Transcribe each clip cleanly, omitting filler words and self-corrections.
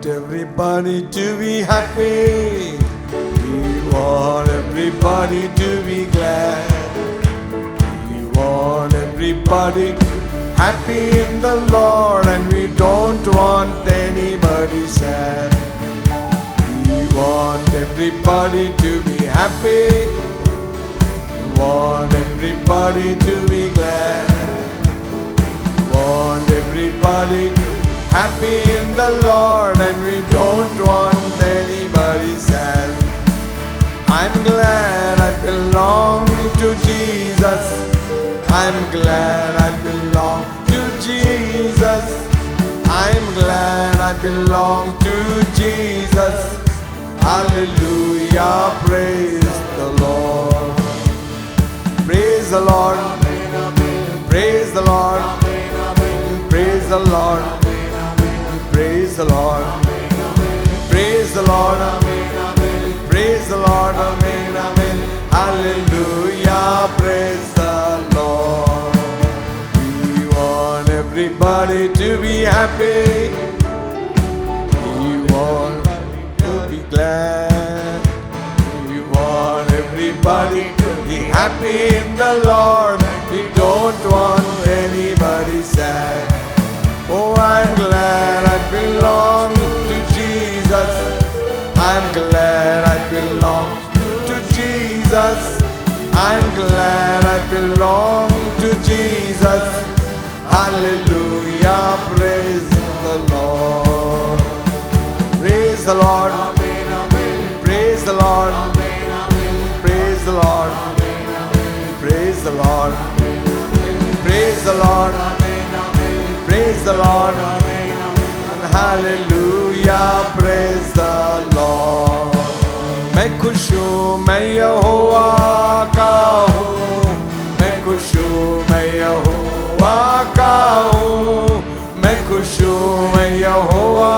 everybody to be happy. We want everybody to be glad. We want everybody happy in the Lord, and we don't want anybody sad. We want everybody to be happy. We want everybody to be glad. We want everybody happy in the Lord, and we don't want anybody sad. I'm glad I belong to Jesus. I'm glad I belong to Jesus. I'm glad I belong to Jesus. Hallelujah, praise the Lord. Praise the Lord. Praise the Lord. Praise the Lord. Praise the Lord. Praise the Lord. Praise the Lord. Amen. Amen. Hallelujah. Praise the Lord. We want everybody to be happy. We want to be glad. We want everybody to be happy in the Lord. We don't want anybody sad. Oh, I'm glad I belong to Jesus. I'm glad I belong to Jesus. I'm glad I belong to Jesus. Hallelujah, praise the Lord. Praise the Lord. Praise the Lord. Praise the Lord. Praise the Lord. Praise the Lord. Praise the Lord. Hallelujah, praise the Lord. मैं खुश हूँ, मैं यहोवा का हूँ. मैं खुश हूँ, मैं यहोवा का हूँ. मैं खुश हूँ, मैं यहोवा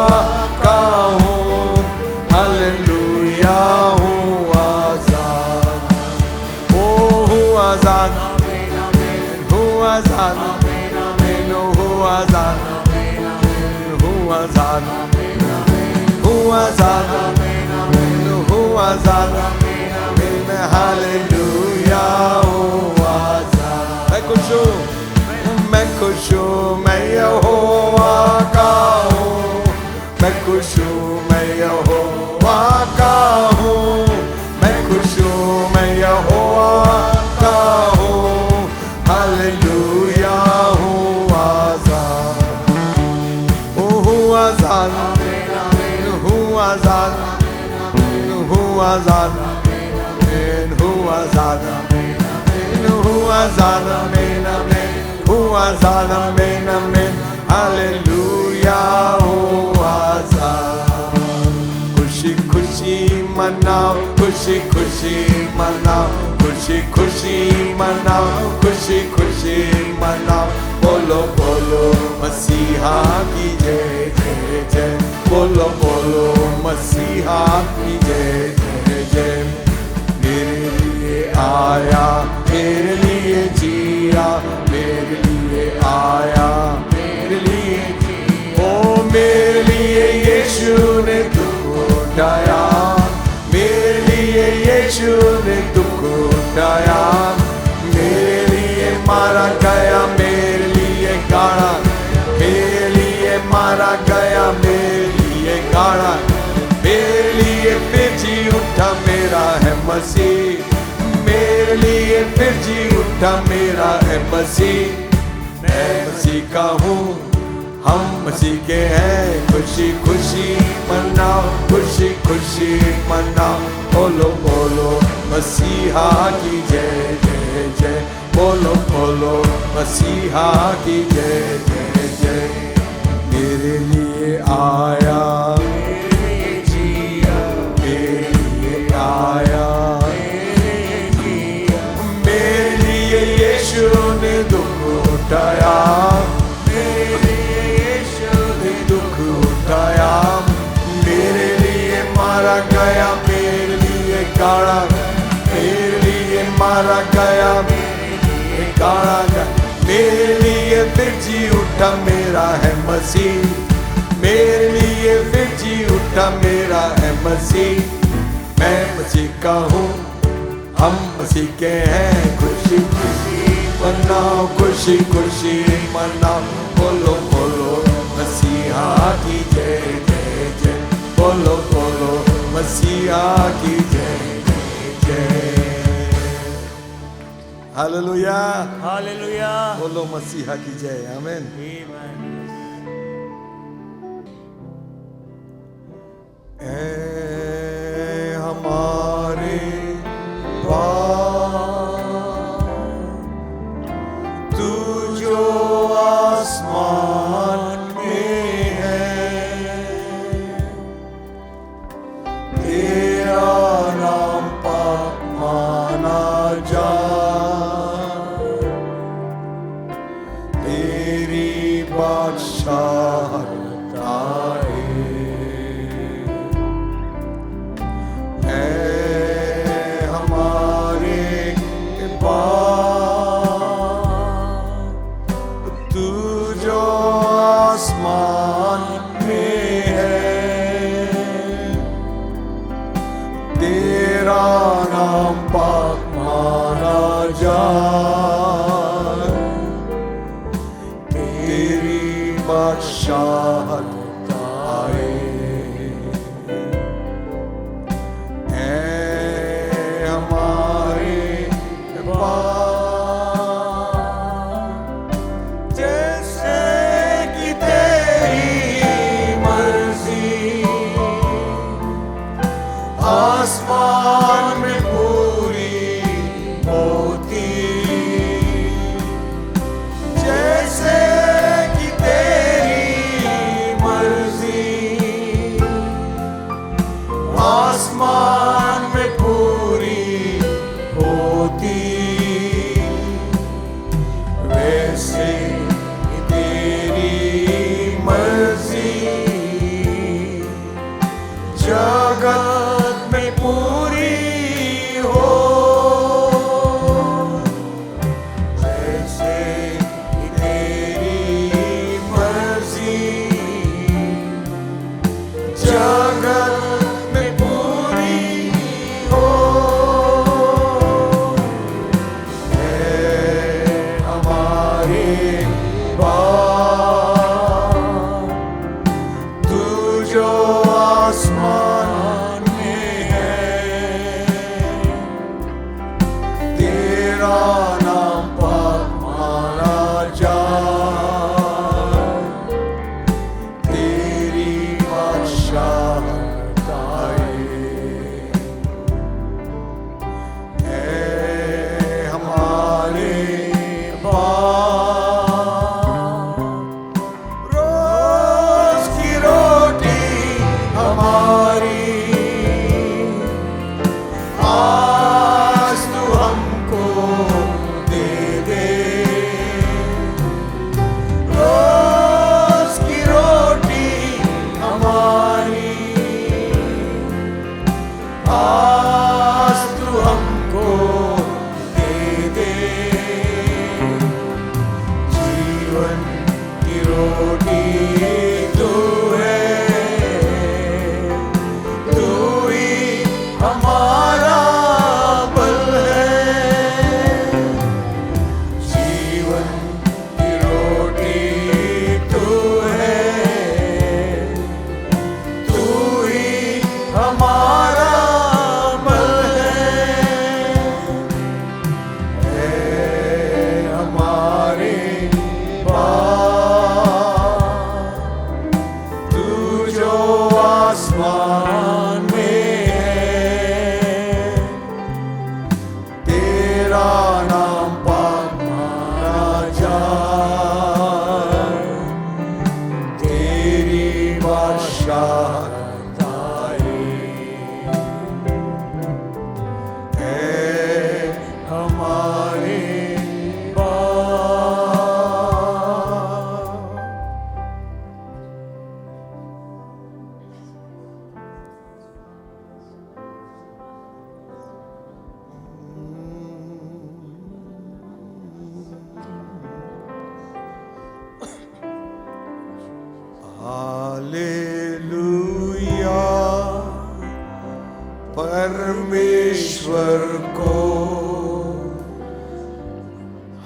का हूँ. हालेलुया, हूँ आज़ाद. ओ हूँ आज़ाद. हूँ आज़ाद. हूँ आज़ाद. Who was on? Who was on? Who was on? Hallelujah. Who was on? मैं खुश हूँ, मैं यहोवा का हूँ. मैं खुश हूँ, मैं यहोवा का हूँ. मैं खुश हूँ, मैं यहोवा का हूँ. Hallelujah. Azan, who Azan, who Azan, who Azan, who Azan, amen, amen, who Azan, amen, amen, hallelujah, who Azan. Khushi khushi manao, khushi khushi manao, khushi khushi manao, khushi khushi manao. बोलो बोलो मसीहा की जय जय जय. बोलो बोलो मसीहा की जय जय जय. मेरे लिए आया, मेरे लिए जिया, मेरे लिए आया, मेरे लिए जिया. ओ मेरे लिए यीशु ने दुख उठाया. मेरे लिए यीशु ने दुख उठाया. मेरे लिए मारा गया, मेरे लिए गाड़ा. मेरे लिए मारा गया, मेरे लिए गाड़ा. मेरे लिए फिर जी उठा, मेरा है मसीह. मेरे लिए फिर जी उठा, मेरा है मसीह. मैं मसीह का हूँ, हम मसीह के हैं. खुशी खुशी मनाओ, खुशी खुशी मनाओ. बोलो बोलो मसीहा की जय जय जय. बोलो बोलो मसीहा की जय जय जय. मेरे लिए आया, मेरे लिए जिया, मेरे लिए आया, मेरे लिए जिया. मेरे लिए यीशु ने दुख उठाया. मेरे लिए यीशु ने दुख उठाया. मेरे लिए मारा गया, मेरे लिए गाड़ा. मेरे लिए मारा गया, गाड़ा गया. मेरे लिए फिर जी उठा, मेरा है मसीह. मेरे लिए फिर जी उठा मेरा है मसीह, मैं मसीह का हूँ, हम मसीह के हैं। खुशी खुशी मनाओ, खुशी खुशी मनाओ, बोलो बोलो मसीहा की जय जय जय, बोलो बोलो मसीहा की जय जय जय। Hallelujah hallelujah. बोलो मसीहा की जय। आमीन। हमारे तू जो आसमान में है, तेरा नाम पाक माना जाए, तेरी बादशाहत आए। बादशाहत आए। हमारे पास जैसे कि तेरी मर्जी, आसमान में पूरी होती, जैसे आसमान में पूरी होती, वैसे तेरी मर्जी जगत में पूरी हो, जैसे तेरी मर्जी जगत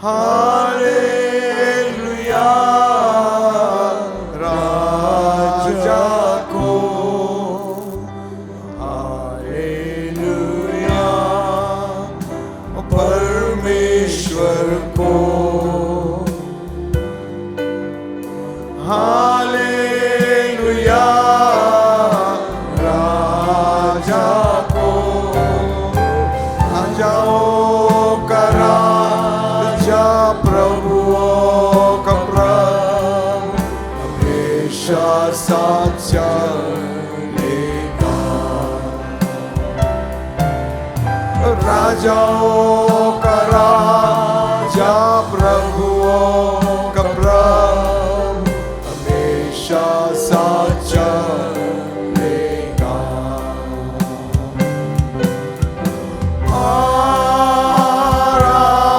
हालेलुया राजा को, हालेलुया परमेश्वर को, हालेलुया राजा को। राजाओं का राजा, प्रभुओं का प्रभु, हमेशा साथ चलेगा। राजाओं का राजा, प्रभुओं का प्रभु, हमेशा साथ चलेगा।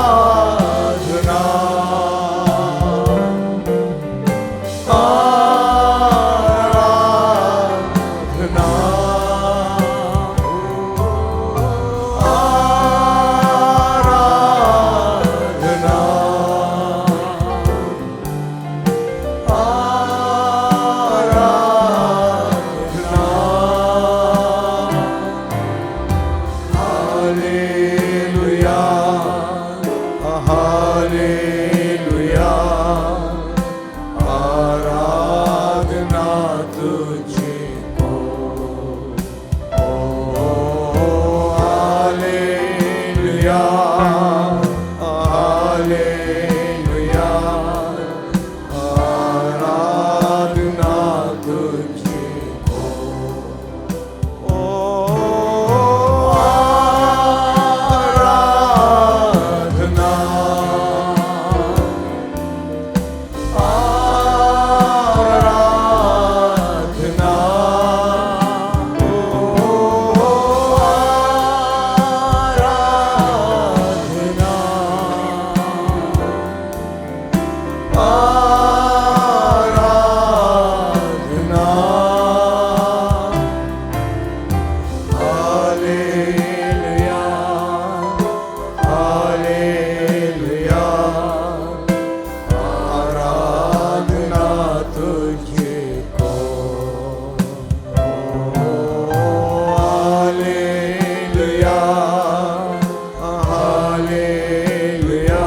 आराधना आराधना आराधना आराधना। हालेलुया हालेलुया आराधना तुझको। ओ हालेलुया हालेलुया आराधना तुझको। ओ आराधना आराधना। ओ आराधना आराधना। हालेलुया हालेलुया आराधना तुझको। हालेलुया हालेलुया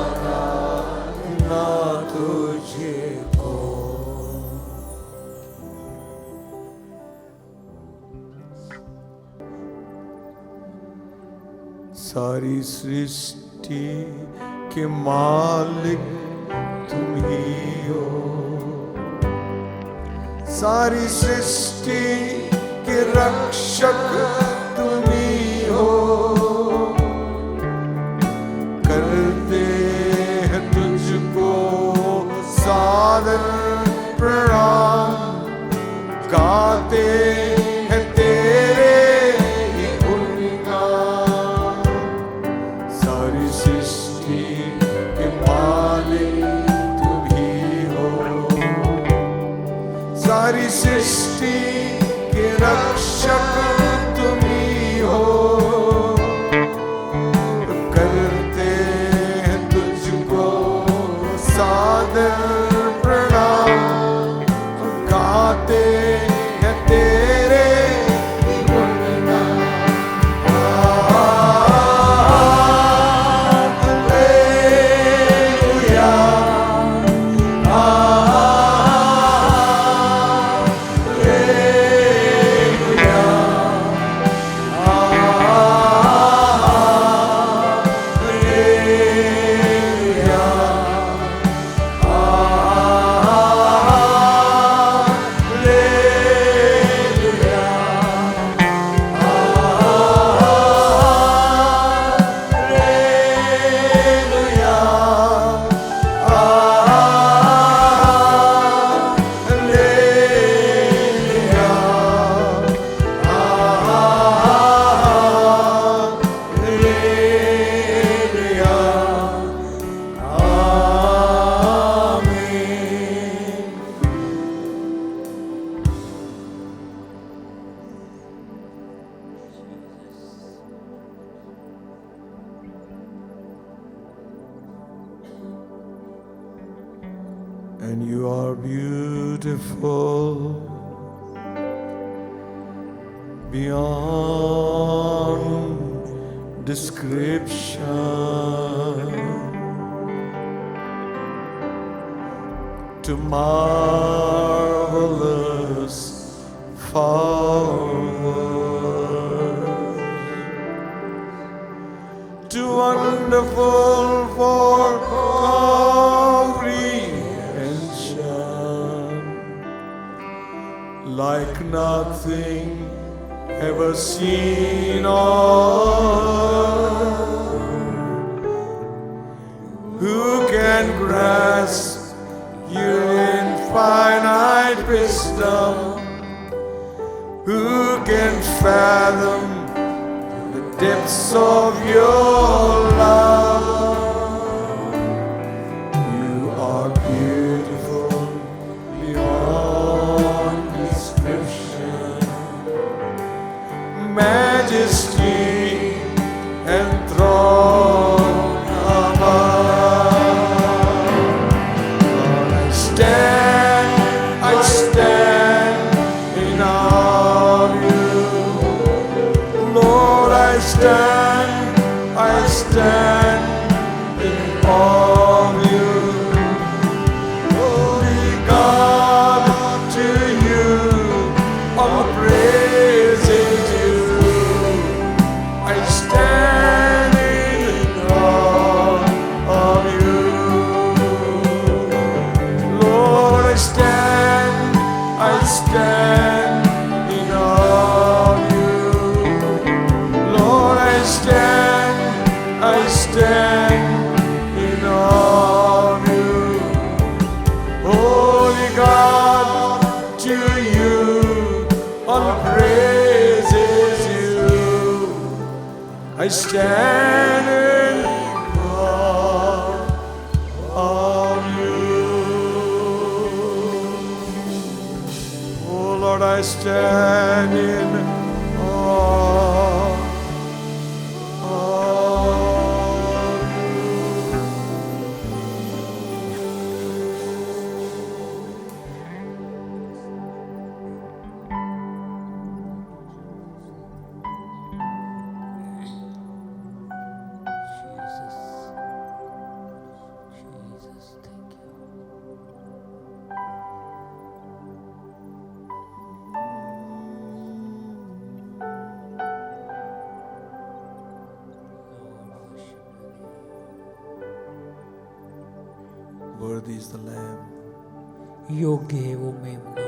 आराधना तुझको। सारी सृष्टि के मालिक तुम ही हो, सारी सृष्टि के रक्षक तुम ही हो। करते हैं तुझको सादर प्रणाम, गाते हैं तेरे ही गुणगान। सारी सृष्टि के मालिक तुम ही हो, सारी सृष्टि के रक्षक तुम ही हो। करते हैं तुझको सादर प्रणाम, गाते हैं तेरे गुणगान। Hallelujah hallelujah and you are beautiful beyond description. Too marvelous for words, too wonderful for comprehension, like nothing ever seen or who can grasp your infinite wisdom? Who can fathom the depths of your love? You are beautiful beyond description, majesty and throne above. Lord, I stand in awe of you. Lord, I stand in awe of you. Holy God, to you all praises due. I stand in awe of you. Lord, I stand in awe of you. Lord, I stand in awe of you. Holy God, to you all praises due. I stand in awe of you. Oh Lord, I stand in awe of you. Jesus, thank you. Worthy is the Lamb. योग्य है वो मेमना,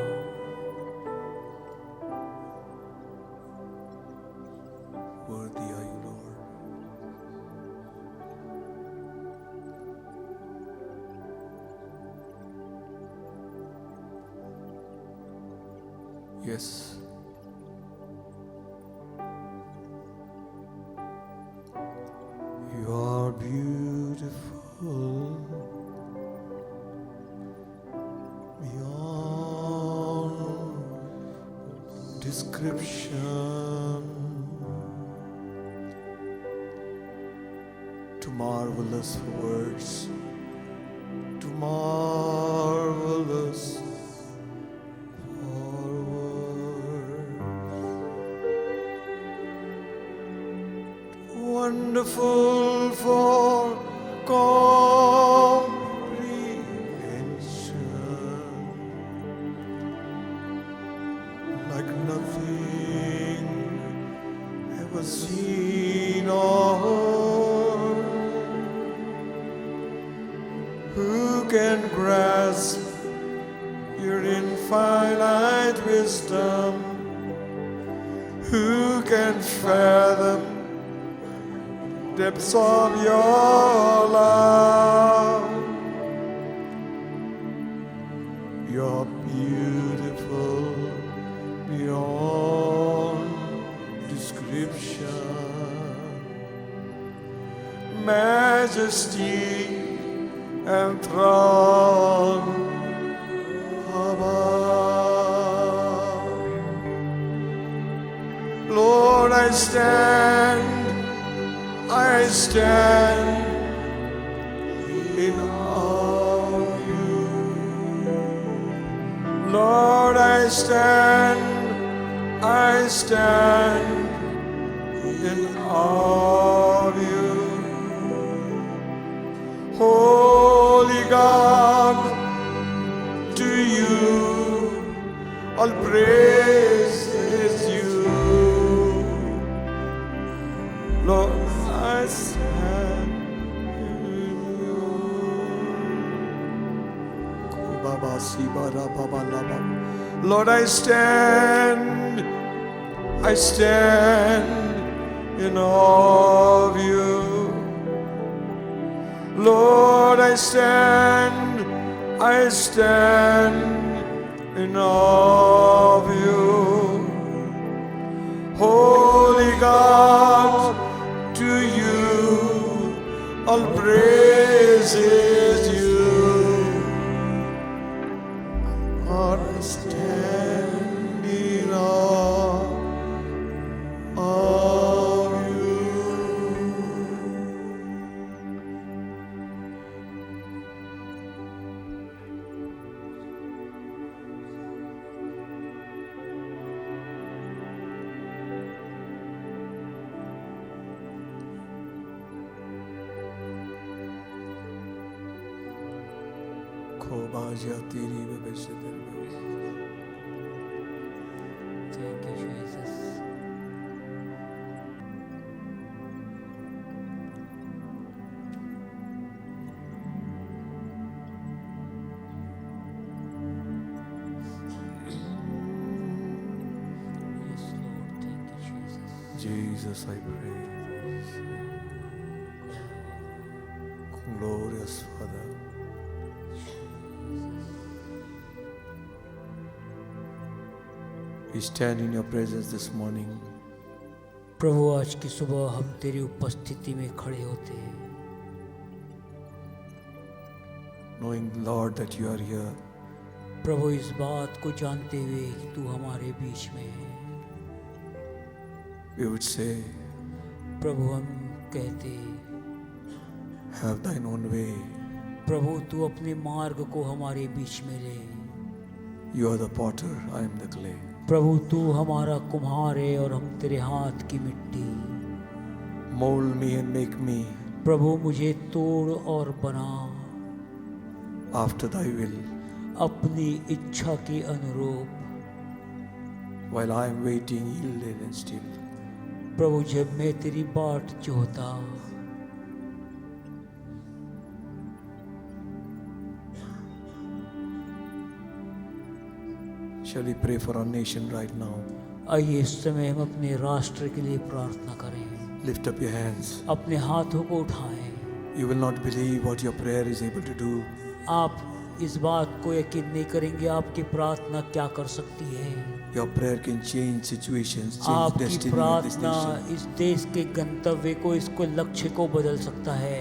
Worthy are you, Lord. Yes. You are beautiful beyond description. Too marvelous for words, too marvelous for words, too wonderful for comprehension, like nothing ever seen or who can grasp your infinite wisdom? Who can fathom depths of your love? You're beautiful beyond description, majesty and throne above. Lord, I stand in awe of you. stand in awe of you. Holy God, to you all praise is due. Lord, I stand in you. Lord, I stand in awe of you. Lord, I stand in awe of you. Holy God, to you all praise is due. Lord, I stand in awe of you. Thank you, Jesus. Yes, Lord. Thank you, Jesus. Jesus, I praise. Glorious Father. We stand in your presence this morning, प्रभु आज की सुबह हम तेरी उपस्थिति में खड़े होते हैं, knowing, Lord, that you are here. प्रभु इस बात को जानते हुए कि तू हमारे बीच में है। We would say, प्रभु हम कहते, have thine own way. प्रभु तू अपने मार्ग को हमारे बीच में ले। You are the potter, I am the clay. प्रभु तू हमारा कुम्हार है और हम तेरे हाथ की मिट्टी। Mold me and make me प्रभु मुझे तोड़ और बना after thy will, अपनी इच्छा के अनुरूप। while I am waiting, yielded and still. प्रभु जब मैं तेरी बाट जोहता, Shall we pray for our nation right now? आइए इस समय हम अपने राष्ट्र के लिए प्रार्थना करें। Lift up your hands. अपने हाथों को उठाएं। You will not believe what your prayer is able to do. आप इस बात को यकीन नहीं करेंगे आपकी प्रार्थना क्या कर सकती है। Your prayer can change situations, change आपकी destiny of this प्रार्थना nation. इस देश के गंतव्य को, इसको लक्ष्य को बदल सकता है।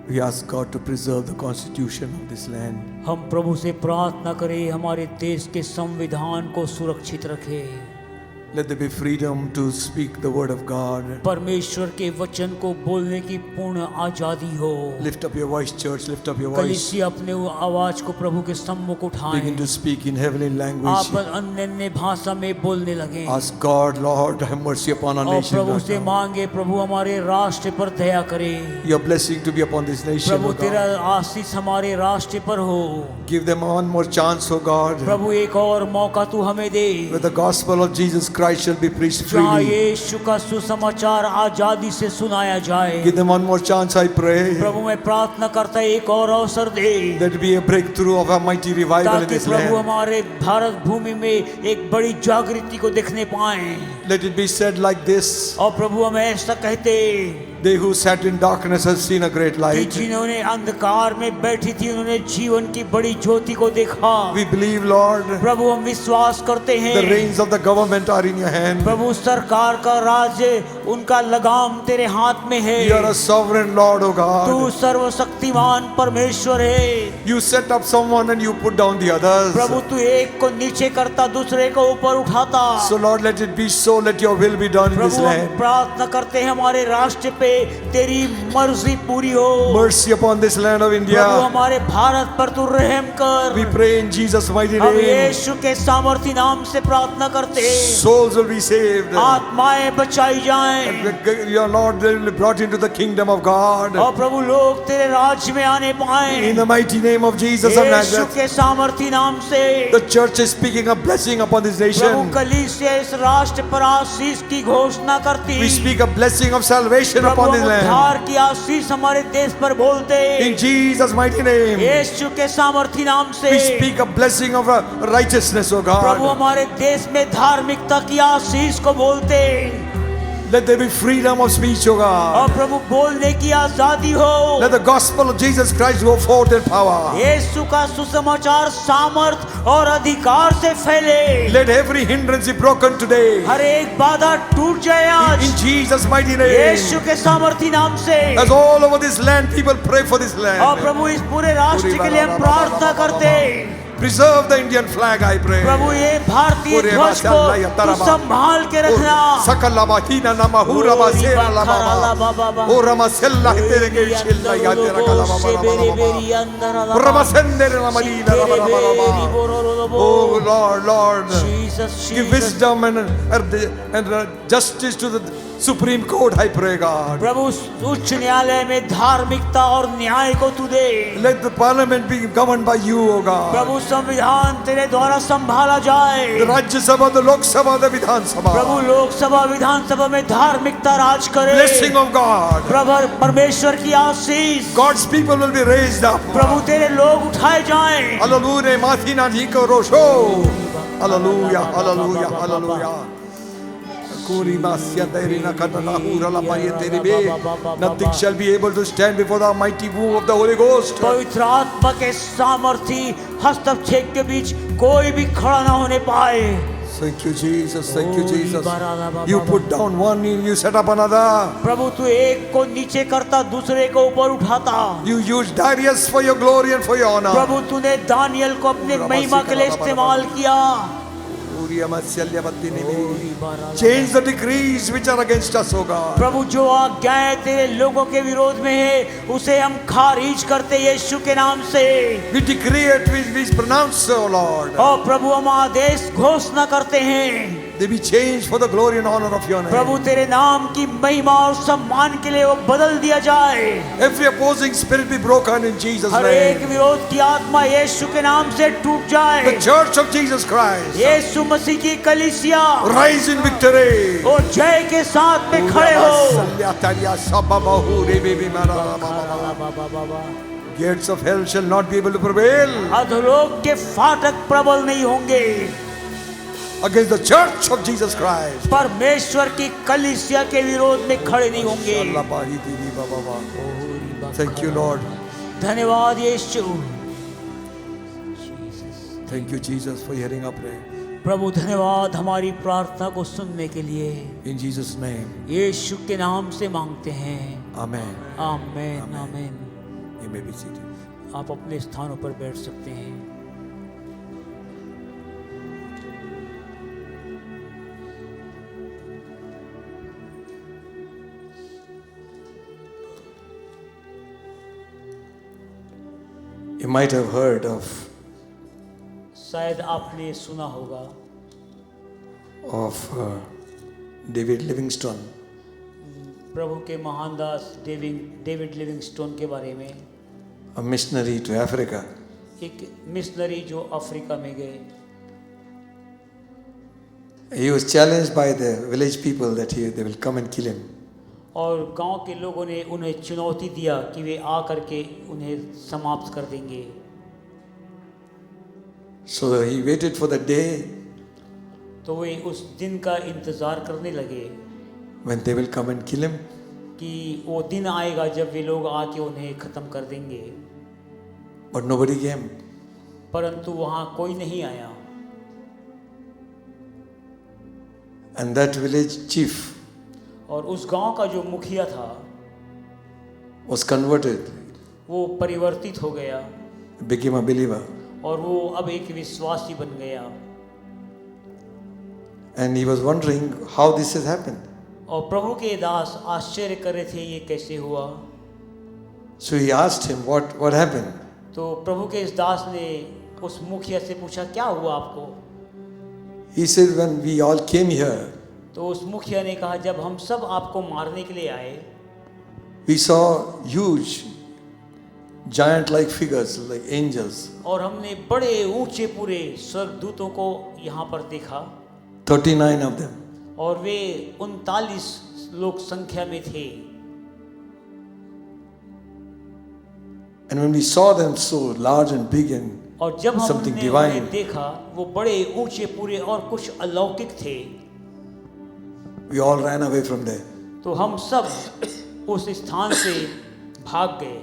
We ask God to preserve the constitution of this land. हम प्रभु से प्रार्थना करें हमारे देश के संविधान को सुरक्षित रखे। Let there be freedom to speak the word of God. परमेश्वर के वचन को बोलने की पूर्ण आजादी हो। Lift up your voice, church. Lift up your voice. कलीसिया अपने आवाज को प्रभु के सम्मुख उठाएं। Begin to speak in heavenly language. आप अन्य भाषा में बोलने लगे। Ask God, Lord, have mercy upon our और nation. प्रभु right से now. मांगे, प्रभु हमारे राष्ट्र पर दया करे। Your blessing to be upon this nation, Prabhu O तेरा God. आशीष हमारे राष्ट्र पर हो। Give them one more chance, O God. प्रभु एक और मौका तू हमें दे, Where the gospel of Jesus Christ shall be preached जहाँ freely. यीशु का सुसमाचार आजादी से सुनाया जाए। Give them one more chance, I pray. प्रभु मैं प्रार्थना करता एक और अवसर दे, Let it be a breakthrough of a mighty revival in ताकि this प्रभु land. हमारे भारत भूमि में एक बड़ी जागृति को देखने पाए। Let it be said like this. और प्रभु हम ऐसा कहते, They who sat in darkness have seen a great कि light. जिन्होंने अंधकार में बैठी थी उन्होंने जीवन की बड़ी ज्योति को देखा। We believe, Lord, प्रभु हम विश्वास करते हैं, the reins of the government are in your hand. प्रभु सरकार का राज्य, उनका लगाम तेरे हाथ में है। You are a sovereign Lord, O तू God. सर्वशक्तिमान परमेश्वर है। You set up someone and you put down the others. प्रभु तू एक को नीचे करता, दूसरे को ऊपर उठाता। So Lord, let it be so. Let your will be done in this प्रभु हम land. प्रार्थना करते हैं हमारे राष्ट्र पे तेरी मर्जी पूरी हो। Mercy upon this land of Prabhu India. हमारे भारत पर तू रहम कर। We pray in Jesus' mighty हम name. यीशु के सामर्थी नाम से प्रार्थना करते हैं, Souls will be saved. आत्माएं बचाई जाएं Your Lord will be brought into the kingdom of God. और प्रभु लोग तेरे राज्य में आने पाएं In the mighty name of Jesus of Yeshu Nazareth. के सामर्थी नाम से। The church is speaking a blessing upon this Prabhu nation. कलीसिया इस राष्ट्र पर आशीष की घोषणा करती। We speak a blessing of salvation Prabhu upon this हम land. उद्धार की आशीष हमारे देश पर बोलते In Jesus' mighty name. यीशु के सामर्थी नाम से। We speak a blessing of righteousness, O Prabhu God. हमारे देश में धार्मिकता की आशीष को बोलते Let there be freedom of speech, O God. और प्रभु बोलने की आजादी हो। Let the gospel of Jesus Christ go forth in power. यीशु का सुसमाचार सामर्थ और अधिकार से फैले। Let every hindrance be broken today. हर एक बाधा टूट जाए आज In Jesus' mighty name. यीशु के सामर्थी नाम से। As all over this land, people pray for this और land. प्रभु इस पूरे राष्ट्र के लिए हम प्रार्थना करते। Preserve the Indian flag, I pray. प्रभु ये भारतीय ध्वज को तू संभाल के रखना। सकला बाहीना नामा हुरा बासेरा लामा ओ रमसेल्ला तेरे के शिल्ला या तेरा कला बाबा रमसेंदर नमलीना बाबा। Oh Lord, give wisdom and justice to the Supreme Court, I pray, God. प्रभु उच्च न्यायालय में धार्मिकता और न्याय को तू दे। Let the parliament be governed by you, O God. प्रभु संविधान तेरे द्वारा संभाला जाए। The Rajya Sabha, the Lok Sabha, the Vidhan Sabha. प्रभु लोकसभा विधानसभा में धार्मिकता राज करे। Blessing of God. प्रभु परमेश्वर की आशीष। God's people will be raised up. प्रभु तेरे लोग उठाए जाएं। Hallelujah, Mathina Niko Rosho. Hallelujah, hallelujah, hallelujah. Nothing shall be able to stand before the mighty move of the Holy Ghost. पवित्र आत्मा के सामर्थी हस्तक्षेप के बीच कोई भी खड़ा ना होने पाए। Thank you, Jesus. Thank you, Jesus. You put down one, you set up another. प्रभु तू एक को नीचे करता दूसरे को ऊपर उठाता। You use Darius for your glory and for your honor. प्रभु तूने दानियल को अपने महिमा के लिए इस्तेमाल किया। Change the decrees which are against us, O God. प्रभु जो आज्ञाएं तेरे लोगों के विरोध में है उसे हम खारिज करते यीशु के नाम से। We decree it, we pronounce, O Lord. और प्रभु हम आदेश घोषणा करते हैं They be changed for the glory and honor of your name. प्रभु तेरे नाम की महिमा और सम्मान के लिए वो बदल दिया जाए। Every opposing spirit be broken in Jesus' हर एक name. विरोध की आत्मा यीशु के नाम से टूट जाए। The church of Jesus Christ यीशु मसीह की कलीसिया rise in victory. और जय के साथ में खड़े हो। Gates of hell shall not be able to prevail अधोलोक के फाटक प्रबल नहीं होंगे against the church of Jesus Christ. परमेश्वर की कलीसिया के विरोध में खड़े नहीं होंगे। Thank you, Lord. धन्यवाद यीशु। Thank you, Jesus, for hearing our prayer. प्रभु धन्यवाद हमारी प्रार्थना को सुनने के लिए। In Jesus' name. यीशु के नाम से मांगते हैं। Amen. आमीन आमीन। You may be seated. आप अपने स्थानों पर बैठ सकते हैं। You might have heard of शायद आपने सुना होगा David Livingstone. प्रभु के महान दास डेविड लिविंगस्टोन के बारे में। A missionary to Africa. एक मिशनरी जो अफ्रीका में गए। He was challenged by the village people that they will come and kill him. और गांव के लोगों ने उन्हें चुनौती दिया कि वे आकर के उन्हें समाप्त कर देंगे। So he waited for the day तो वे उस दिन का इंतजार करने लगे when they will come and kill him. कि वो दिन आएगा जब वे लोग आके उन्हें खत्म कर देंगे। But nobody came. परंतु वहां कोई नहीं आया। And that village chief और उस गांव का जो मुखिया था was converted, वो परिवर्तित हो गया became a believer. और वो अब एक विश्वासी बन गया। And he was wondering how this has happened. और प्रभु के दास आश्चर्य कर रहे थे ये कैसे हुआ। So he asked him, what happened? तो प्रभु के इस दास ने उस मुखिया से पूछा क्या हुआ आपको। He said, when we all came here, तो उस मुखिया ने कहा जब हम सब आपको मारने के लिए आए, we saw huge, giant-like figures like angels. और हमने बड़े ऊंचे पूरे स्वर्गदूतों को यहाँ पर देखा, 39 of them. और वे 39 लोग संख्या में थे। And when we saw them so large and big and और जब something हमने divine, उन्हें देखा वो बड़े ऊंचे पूरे और कुछ अलौकिक थे, we all ran away from there. तो हम सब उस स्थान से भाग गए।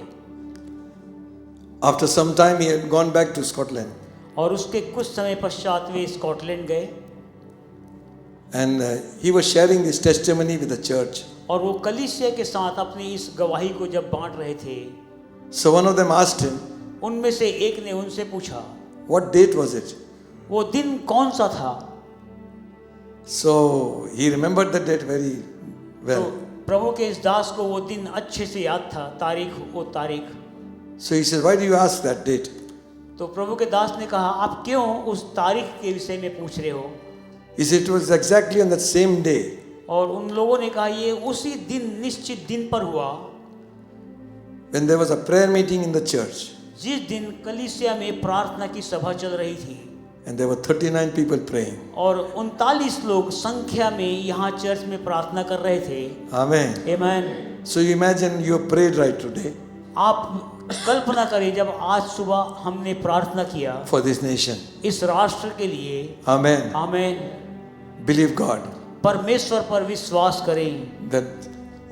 After some time, he had gone back to Scotland, और उसके कुछ समय पश्चात वे स्कॉटलैंड गए, and he was sharing this testimony with the church. और वो कलीसिया के साथ अपनी इस गवाही को जब बांट रहे थे, So one of them asked him, उनमें से एक ने उनसे पूछा what date was it? वो दिन कौन सा था। So he remembered the date very तो well. प्रभु के इस दास को वो दिन अच्छे से याद था, वो तारीख। So he said, why do you ask that date? तो प्रभु के दास ने कहा आप क्यों उस तारीख के विषय में पूछ रहे हो। He said, it was exactly on that same day और उन लोगों ने कहा ये उसी दिन निश्चित दिन पर हुआ when there was a prayer meeting in the church, जिस दिन कलीसिया में प्रार्थना की सभा चल रही थी, and there were 39 people praying. और 39 लोग संख्या में यहाँ चर्च में प्रार्थना कर रहे थे। Amen. आमीन। So you imagine you prayed right today आप कल्पना करें जब आज सुबह हमने प्रार्थना किया for this nation. इस राष्ट्र के लिए। Amen. आमीन। Believe God परमेश्वर पर विश्वास करें that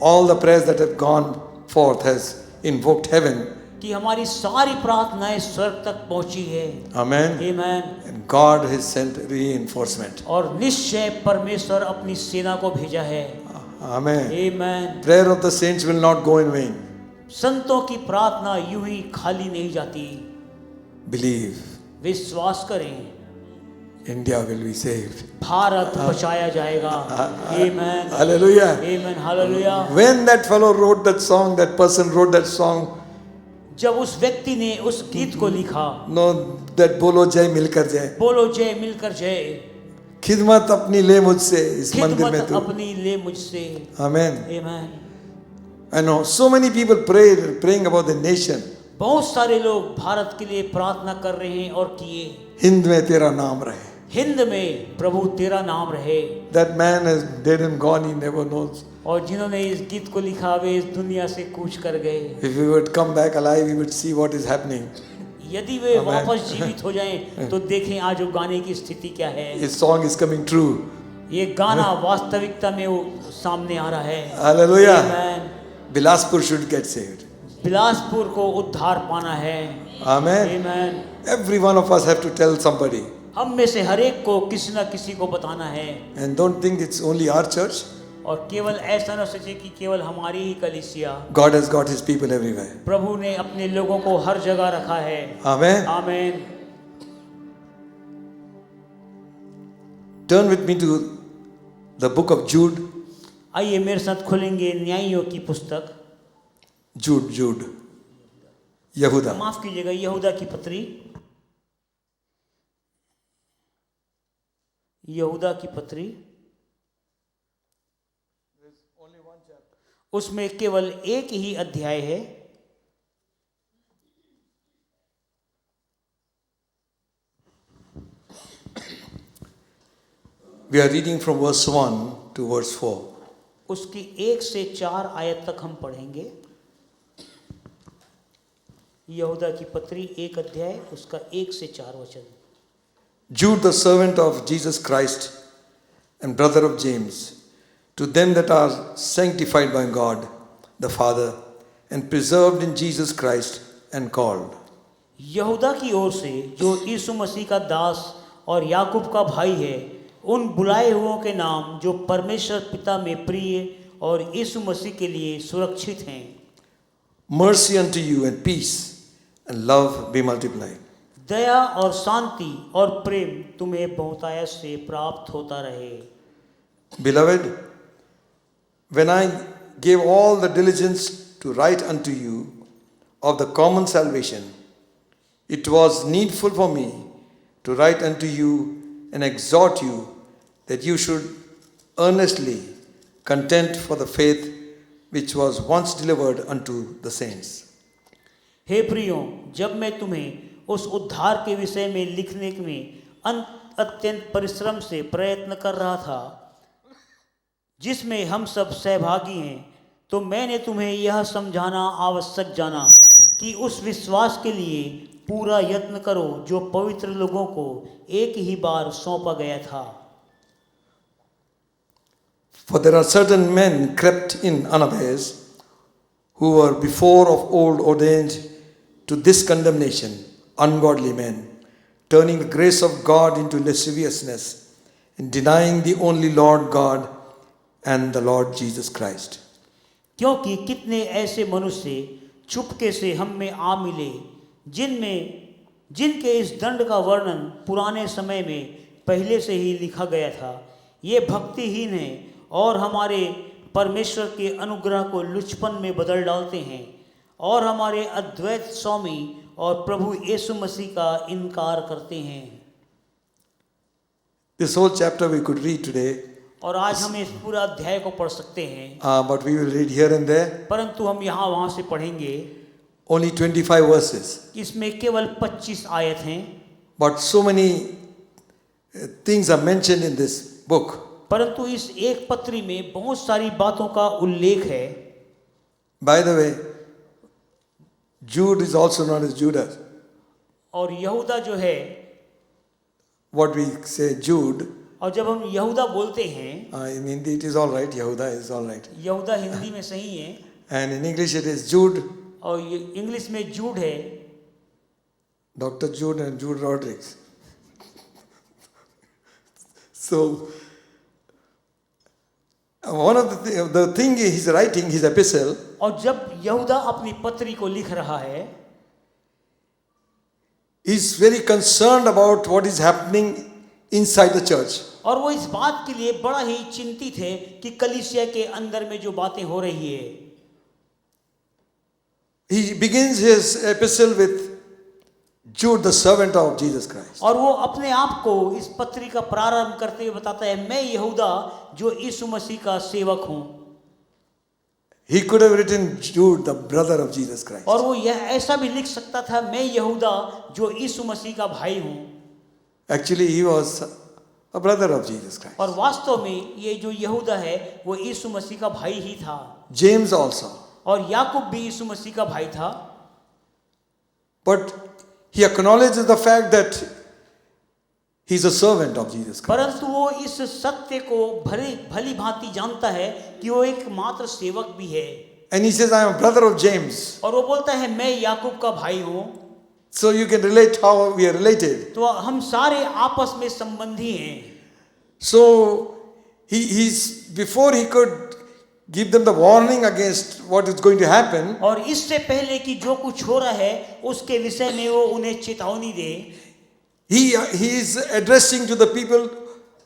all the prayers that have gone forth has invoked heaven. कि हमारी सारी प्रार्थनाएं स्वर्ग तक पहुंची है। Amen. आमीन। And God has sent reinforcement. और निश्चय परमेश्वर अपनी सेना को भेजा है। Amen. आमीन। Prayer of the saints will not go in vain. संतों की प्रार्थना यूं ही खाली नहीं जाती। Believe. विश्वास करें India will be saved. Bharat बचाया जाएगा। आमीन। Hallelujah. आमीन। Hallelujah. When that fellow wrote that song, that person wrote that song, जब उस व्यक्ति ने उस गीत को लिखा, no, that बोलो जय मिलकर जय, बोलो जय मिलकर जय, खिदमत अपनी ले मुझसे इस मंदिर में खिदमत तू। अपनी ले मुझसे। Amen. आमीन। I know so many people praying about the nation. बहुत सारे लोग भारत के लिए प्रार्थना कर रहे हैं और किए। हिंद में तेरा नाम रहे। हिंद में प्रभु तेरा नाम रहे। That man is dead and gone, he never knows. और जिन्होंने इस गीत को लिखा वे इस दुनिया से कूच कर गए। If we would come back alive, we would see what is happening. यदि वे वापस जीवित हो जाएं तो देखें आज वो गाने की स्थिति क्या है। His song is coming true. ये गाना वास्तविकता में वो सामने आ रहा है। Hallelujah. आमीन। Bilaspur should get saved. Bilaspur को उद्धार पाना है। Amen. आमीन। Every one of us have to tell somebody. हम में से हर एक को किसी न किसी को बताना है। And don't think it's only our church. और केवल ऐसा न सोचे कि केवल हमारी ही कलीसिया। God has got his people everywhere. प्रभु ने अपने लोगों को हर जगह रखा है। Amen. आमीन। Turn with me to the book of Jude. आइए मेरे साथ खुलेंगे न्यायियों की पुस्तक। Jude. यहूदा। माफ कीजिएगा, यहूदा की पत्री। यहूदा की पत्री उसमें केवल एक ही अध्याय है। We are reading from verse 1 to verse 4. उसकी 1 से 4 आयत तक हम पढ़ेंगे। यहूदा की पत्री 1 अध्याय उसका 1 से 4 वचन। Jude, the servant of Jesus Christ and brother of James, to them that are sanctified by God the Father and preserved in Jesus Christ and called. यहूदा की ओर से जो यीशु मसीह का दास और याकूब का भाई है, उन बुलाए हुओं के नाम जो परमेश्वर पिता में प्रिय और यीशु मसीह के लिए सुरक्षित हैं। Mercy unto you and peace and love be multiplied. दया और शांति और प्रेम तुम्हें बहुतायत से प्राप्त होता रहे। Beloved, when I gave all the diligence to write unto you of the common salvation, it was needful for me to write unto you and exhort you that you should earnestly contend for the faith which was once delivered unto the saints. हे प्रियो, जब मैं तुम्हें उस उद्धार के विषय में लिखने में अत्यंत परिश्रम से प्रयत्न कर रहा था, जिसमें हम सब सहभागी हैं, तो मैंने तुम्हें यह समझाना आवश्यक जाना कि उस विश्वास के लिए पूरा यत्न करो जो पवित्र लोगों को एक ही बार सौंपा गया था। For there are certain men crept in unawares, who were before of old ordained to this condemnation, ungodly men, turning the grace of God into lasciviousness, and denying the only Lord God and the Lord Jesus Christ. क्योंकि कितने ऐसे मनुष्य चुपके से हम में आ मिले, जिनके इस दंड का वर्णन पुराने समय में पहले से ही लिखा गया था। ये भक्तिहीन हैं और हमारे परमेश्वर के अनुग्रह को लुचपन में बदल डालते हैं और हमारे अद्वैत स्वामी और प्रभु यीशु मसीह का इनकार करते हैं। This whole chapter we could read today, और आज हम इस पूरा अध्याय को पढ़ सकते हैं, but we will read here and there. परंतु हम यहाँ वहाँ से पढ़ेंगे। Only 25 verses. इसमें केवल 25 आयत हैं। But so many things are mentioned in this book. परंतु इस एक पत्री में बहुत सारी बातों का उल्लेख है। By the way, Jude is also known as Judas. और यहूदा जो है, What we say Jude, और जब हम यहूदा बोलते हैं, in Hindi it is all right, Yehuda is all right. यहूदा हिंदी में सही है, And in English it is Jude, और ये इंग्लिश में जूड है, Dr. Jude and Jude Rodriguez. So, one of the thing he's writing, his epistle, और जब यहूदा अपनी पत्री को लिख रहा है, he's very concerned about what is happening inside the church. और वो इस बात के लिए बड़ा ही चिंतित है कि कलीसिया के अंदर में जो बातें हो रही है। He begins his epistle with Jude, the servant of Jesus Christ. और वो अपने आप को इस पत्री का प्रारंभ करते हुए बताता है, मैं यहूदा जो यीशु मसीह का सेवक हूँ। He could have written Jude, the brother of Jesus Christ. और वो यह ऐसा भी लिख सकता था, मैं यहूदा जो यीशु मसीह का भाई हूँ। Actually, he was a brother of Jesus Christ. और वास्तव में ये जो यहूदा है वो यीशु मसीह का भाई ही था। James also. और याकूब भी यीशु मसीह का भाई था। But he acknowledges the fact that he's a servant of Jesus Christ. परंतु वो इस सत्य को भली भांति जानता है कि वो एक मात्र सेवक भी है। And he says, I am a brother of James. और वो बोलता है, मैं याकूब का भाई हूँ। So you can relate how we are related. तो हम सारे आपस में संबंधी हैं। So he's before he could give them the warning against what is going to happen. और इससे पहले कि जो कुछ हो रहा है उसके विषय में वो उन्हें चेतावनी दे, He is addressing to the people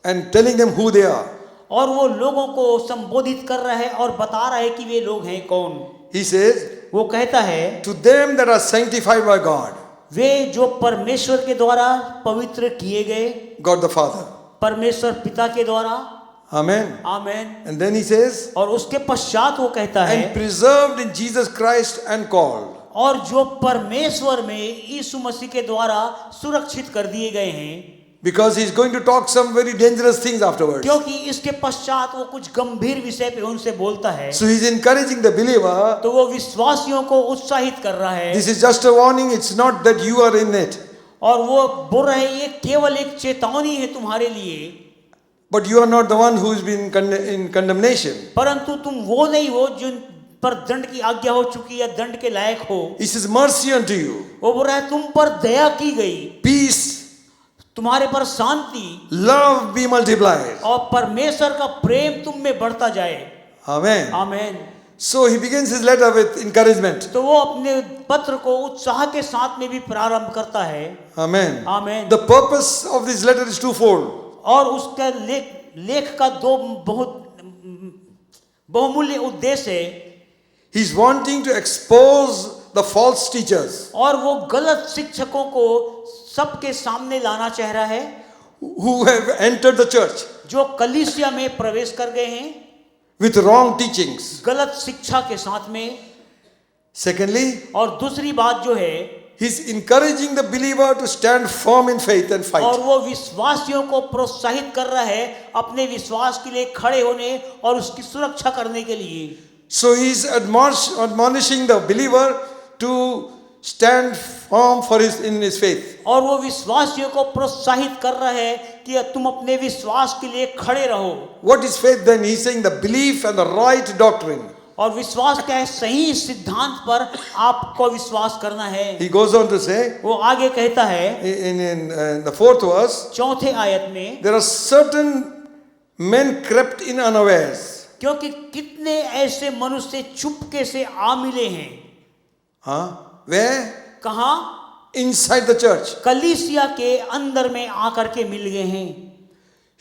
and telling them who they are. और वो लोगों को संबोधित कर रहा है और बता रहा है कि वे लोग हैं कौन। He says, वो कहता है, to them that are sanctified by God, वे जो परमेश्वर के द्वारा पवित्र किए गए, God the Father. परमेश्वर पिता के द्वारा। Amen. Amen. And then he says, और उसके पश्चात वो कहता है, and preserved in Jesus Christ and called. और जो परमेश्वर में यीशु मसीह के द्वारा सुरक्षित कर दिए गए हैं। Because he's going to talk some very dangerous things afterwards. क्योंकि इसके पश्चात वो कुछ गंभीर विषय पे उनसे बोलता है। So he's encouraging the believer. तो वो विश्वासियों को उत्साहित कर रहा है। This is just a warning. It's not that you are in it. और वो बोल रहे हैं, ये केवल एक चेतावनी है तुम्हारे लिए। But you are not the one who has been in condemnation. परंतु तुम वो नहीं हो जिन पर दंड की आज्ञा हो चुकी या दंड के लायक हो। This is mercy unto you. वो बोल रहा है, तुम पर दया की गई, Peace, तुम्हारे पर शांति, love be multiplied. और परमेश्वर का प्रेम तुम में बढ़ता जाए। Amen. Amen. So he begins his letter with encouragement. तो वो अपने पत्र को उत्साह के साथ में भी प्रारंभ करता है। Amen. Amen. The purpose of this letter is twofold. और उसका लेख का दो बहुत बहुमूल्य उद्देश्य है। He's wanting to expose the false teachers और वो गलत शिक्षकों को सबके सामने लाना चाह रहा है who have entered the church जो कलीसिया में प्रवेश कर गए हैं with wrong teachings. गलत शिक्षा के साथ में। Secondly, और दूसरी बात जो है, he's encouraging the believer to stand firm in faith and और fight. वो विश्वासियों को प्रोत्साहित कर रहा है अपने विश्वास के लिए खड़े होने और उसकी सुरक्षा करने के लिए। So he's admonishing the believer to stand firm in his faith. और वो विश्वासियों को प्रोत्साहित कर रहा है कि तुम अपने विश्वास के लिए खड़े रहो। What is faith then? He's saying the belief and the right doctrine. और विश्वास क्या है? सही सिद्धांत पर आपको विश्वास करना है। He goes on to say वो आगे कहता है in the 4th verse, चौथे आयत में, there are certain men crept in unawares. क्योंकि कितने ऐसे मनुष्य चुपके से आ मिले हैं। Where? कहाँ? Inside the church. कलीसिया के अंदर में आकर के मिल गए हैं।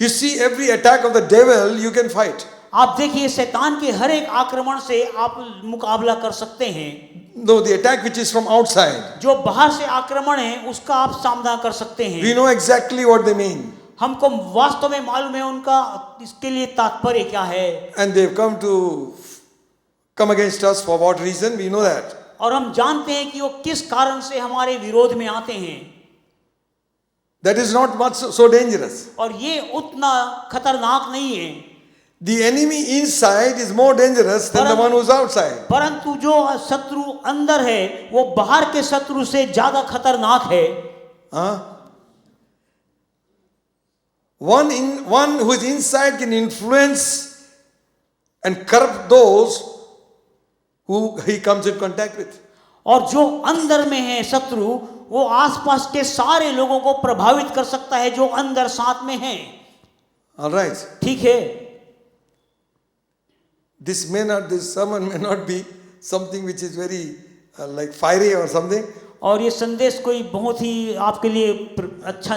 You see, every attack of the devil you can fight. आप देखिए शैतान के हर एक आक्रमण से आप मुकाबला कर सकते हैं। No, the attack which is from outside, जो बाहर से आक्रमण है उसका आप सामना कर सकते हैं। we know exactly what they mean. हमको वास्तव में मालूम है उनका इसके लिए तात्पर्य क्या है। And they've come against us for what reason? We know that. और हम जानते हैं कि वो किस कारण से हमारे विरोध में आते हैं। That is not much so dangerous. और ये उतना खतरनाक नहीं है। The enemy inside is more dangerous than the one who's outside. परंतु जो शत्रु अंदर है वो बाहर के शत्रु से ज्यादा खतरनाक है। One who is inside can influence and corrupt those who he comes in contact with. और जो अंदर में है शत्रु वो आसपास के सारे लोगों को प्रभावित कर सकता है जो अंदर साथ में हैं। All right. ठीक है। This sermon may not be something which is very like fiery or something. और ये संदेश कोई बहुत ही आपके लिए अच्छा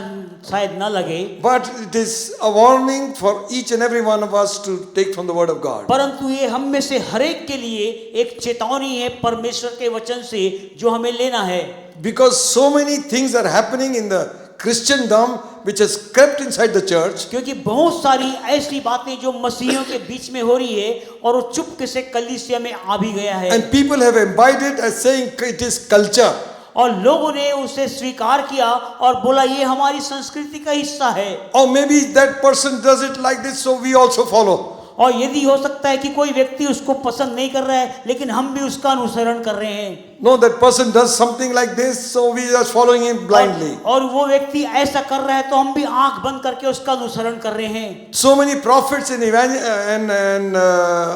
शायद ना लगे। But it is a warning for each and every one of us to take from the word of God. परंतु ये हम में से हर एक के लिए एक चेतावनी है परमेश्वर के वचन से जो हमें लेना है। Because so many things are happening in the Christendom which has crept inside the church. क्योंकि बहुत सारी ऐसी बातें जो मसीहियों के बीच में हो रही है और वो चुपके से कलीसिया में आ भी गया है। And people have imbibed it as saying it is culture. और लोगों ने उसे स्वीकार किया और बोला ये हमारी संस्कृति का हिस्सा है। Or maybe that person does it like this, so we also follow. और यदि हो सकता है कि कोई व्यक्ति उसको पसंद नहीं कर रहा है लेकिन हम भी उसका अनुसरण कर रहे हैं। No, that person does something like this, so we are following him blindly. और वो व्यक्ति ऐसा कर रहा है तो हम भी आंख बंद करके उसका अनुसरण कर रहे हैं। So many prophets and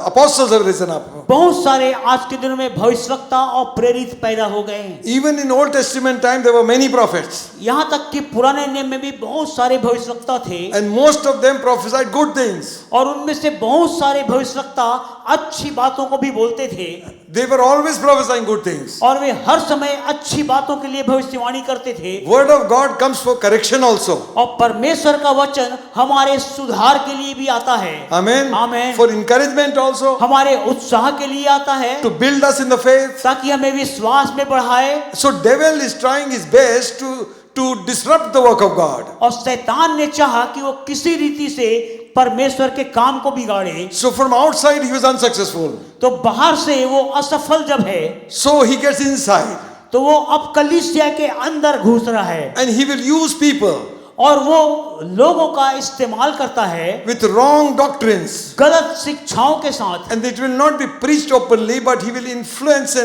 apostles have risen up. बहुत सारे आज के दिनों में भविष्यवक्ता और प्रेरित पैदा हो गए हैं। Even in Old Testament time there were many prophets. यहाँ तक कि पुराने नियम में भी बहुत सारे भविष्यवक्ता थे। And most of them prophesied good things. और उनमें से बहुत सारे भविष्यवक्ता अच्छी बातों को भी बोलते थे। They were always prophesying good things. और वे हर समय अच्छी बातों के लिए भविष्यवाणी करते थे। Word of God comes for correction also. और परमेश्वर का वचन हमारे सुधार के लिए भी आता है। Amen. Amen. For encouragement also. हमारे उत्साह के लिए आता है। To build us in the faith. ताकि हमें विश्वास में बढ़ाए। So devil is trying his best to disrupt the work of God. और शैतान ने चाहा कि वो किसी रीति से परमेश्वर के काम को बिगाड़े। So from outside he was unsuccessful. तो बाहर से वो असफल जब है So he gets inside. तो वो अब कलीसिया के अंदर घुस रहा है। And he will use people. और वो लोगों का इस्तेमाल करता है with wrong doctrines. गलत शिक्षाओं के साथ। And it will not be preached openly, but he will influence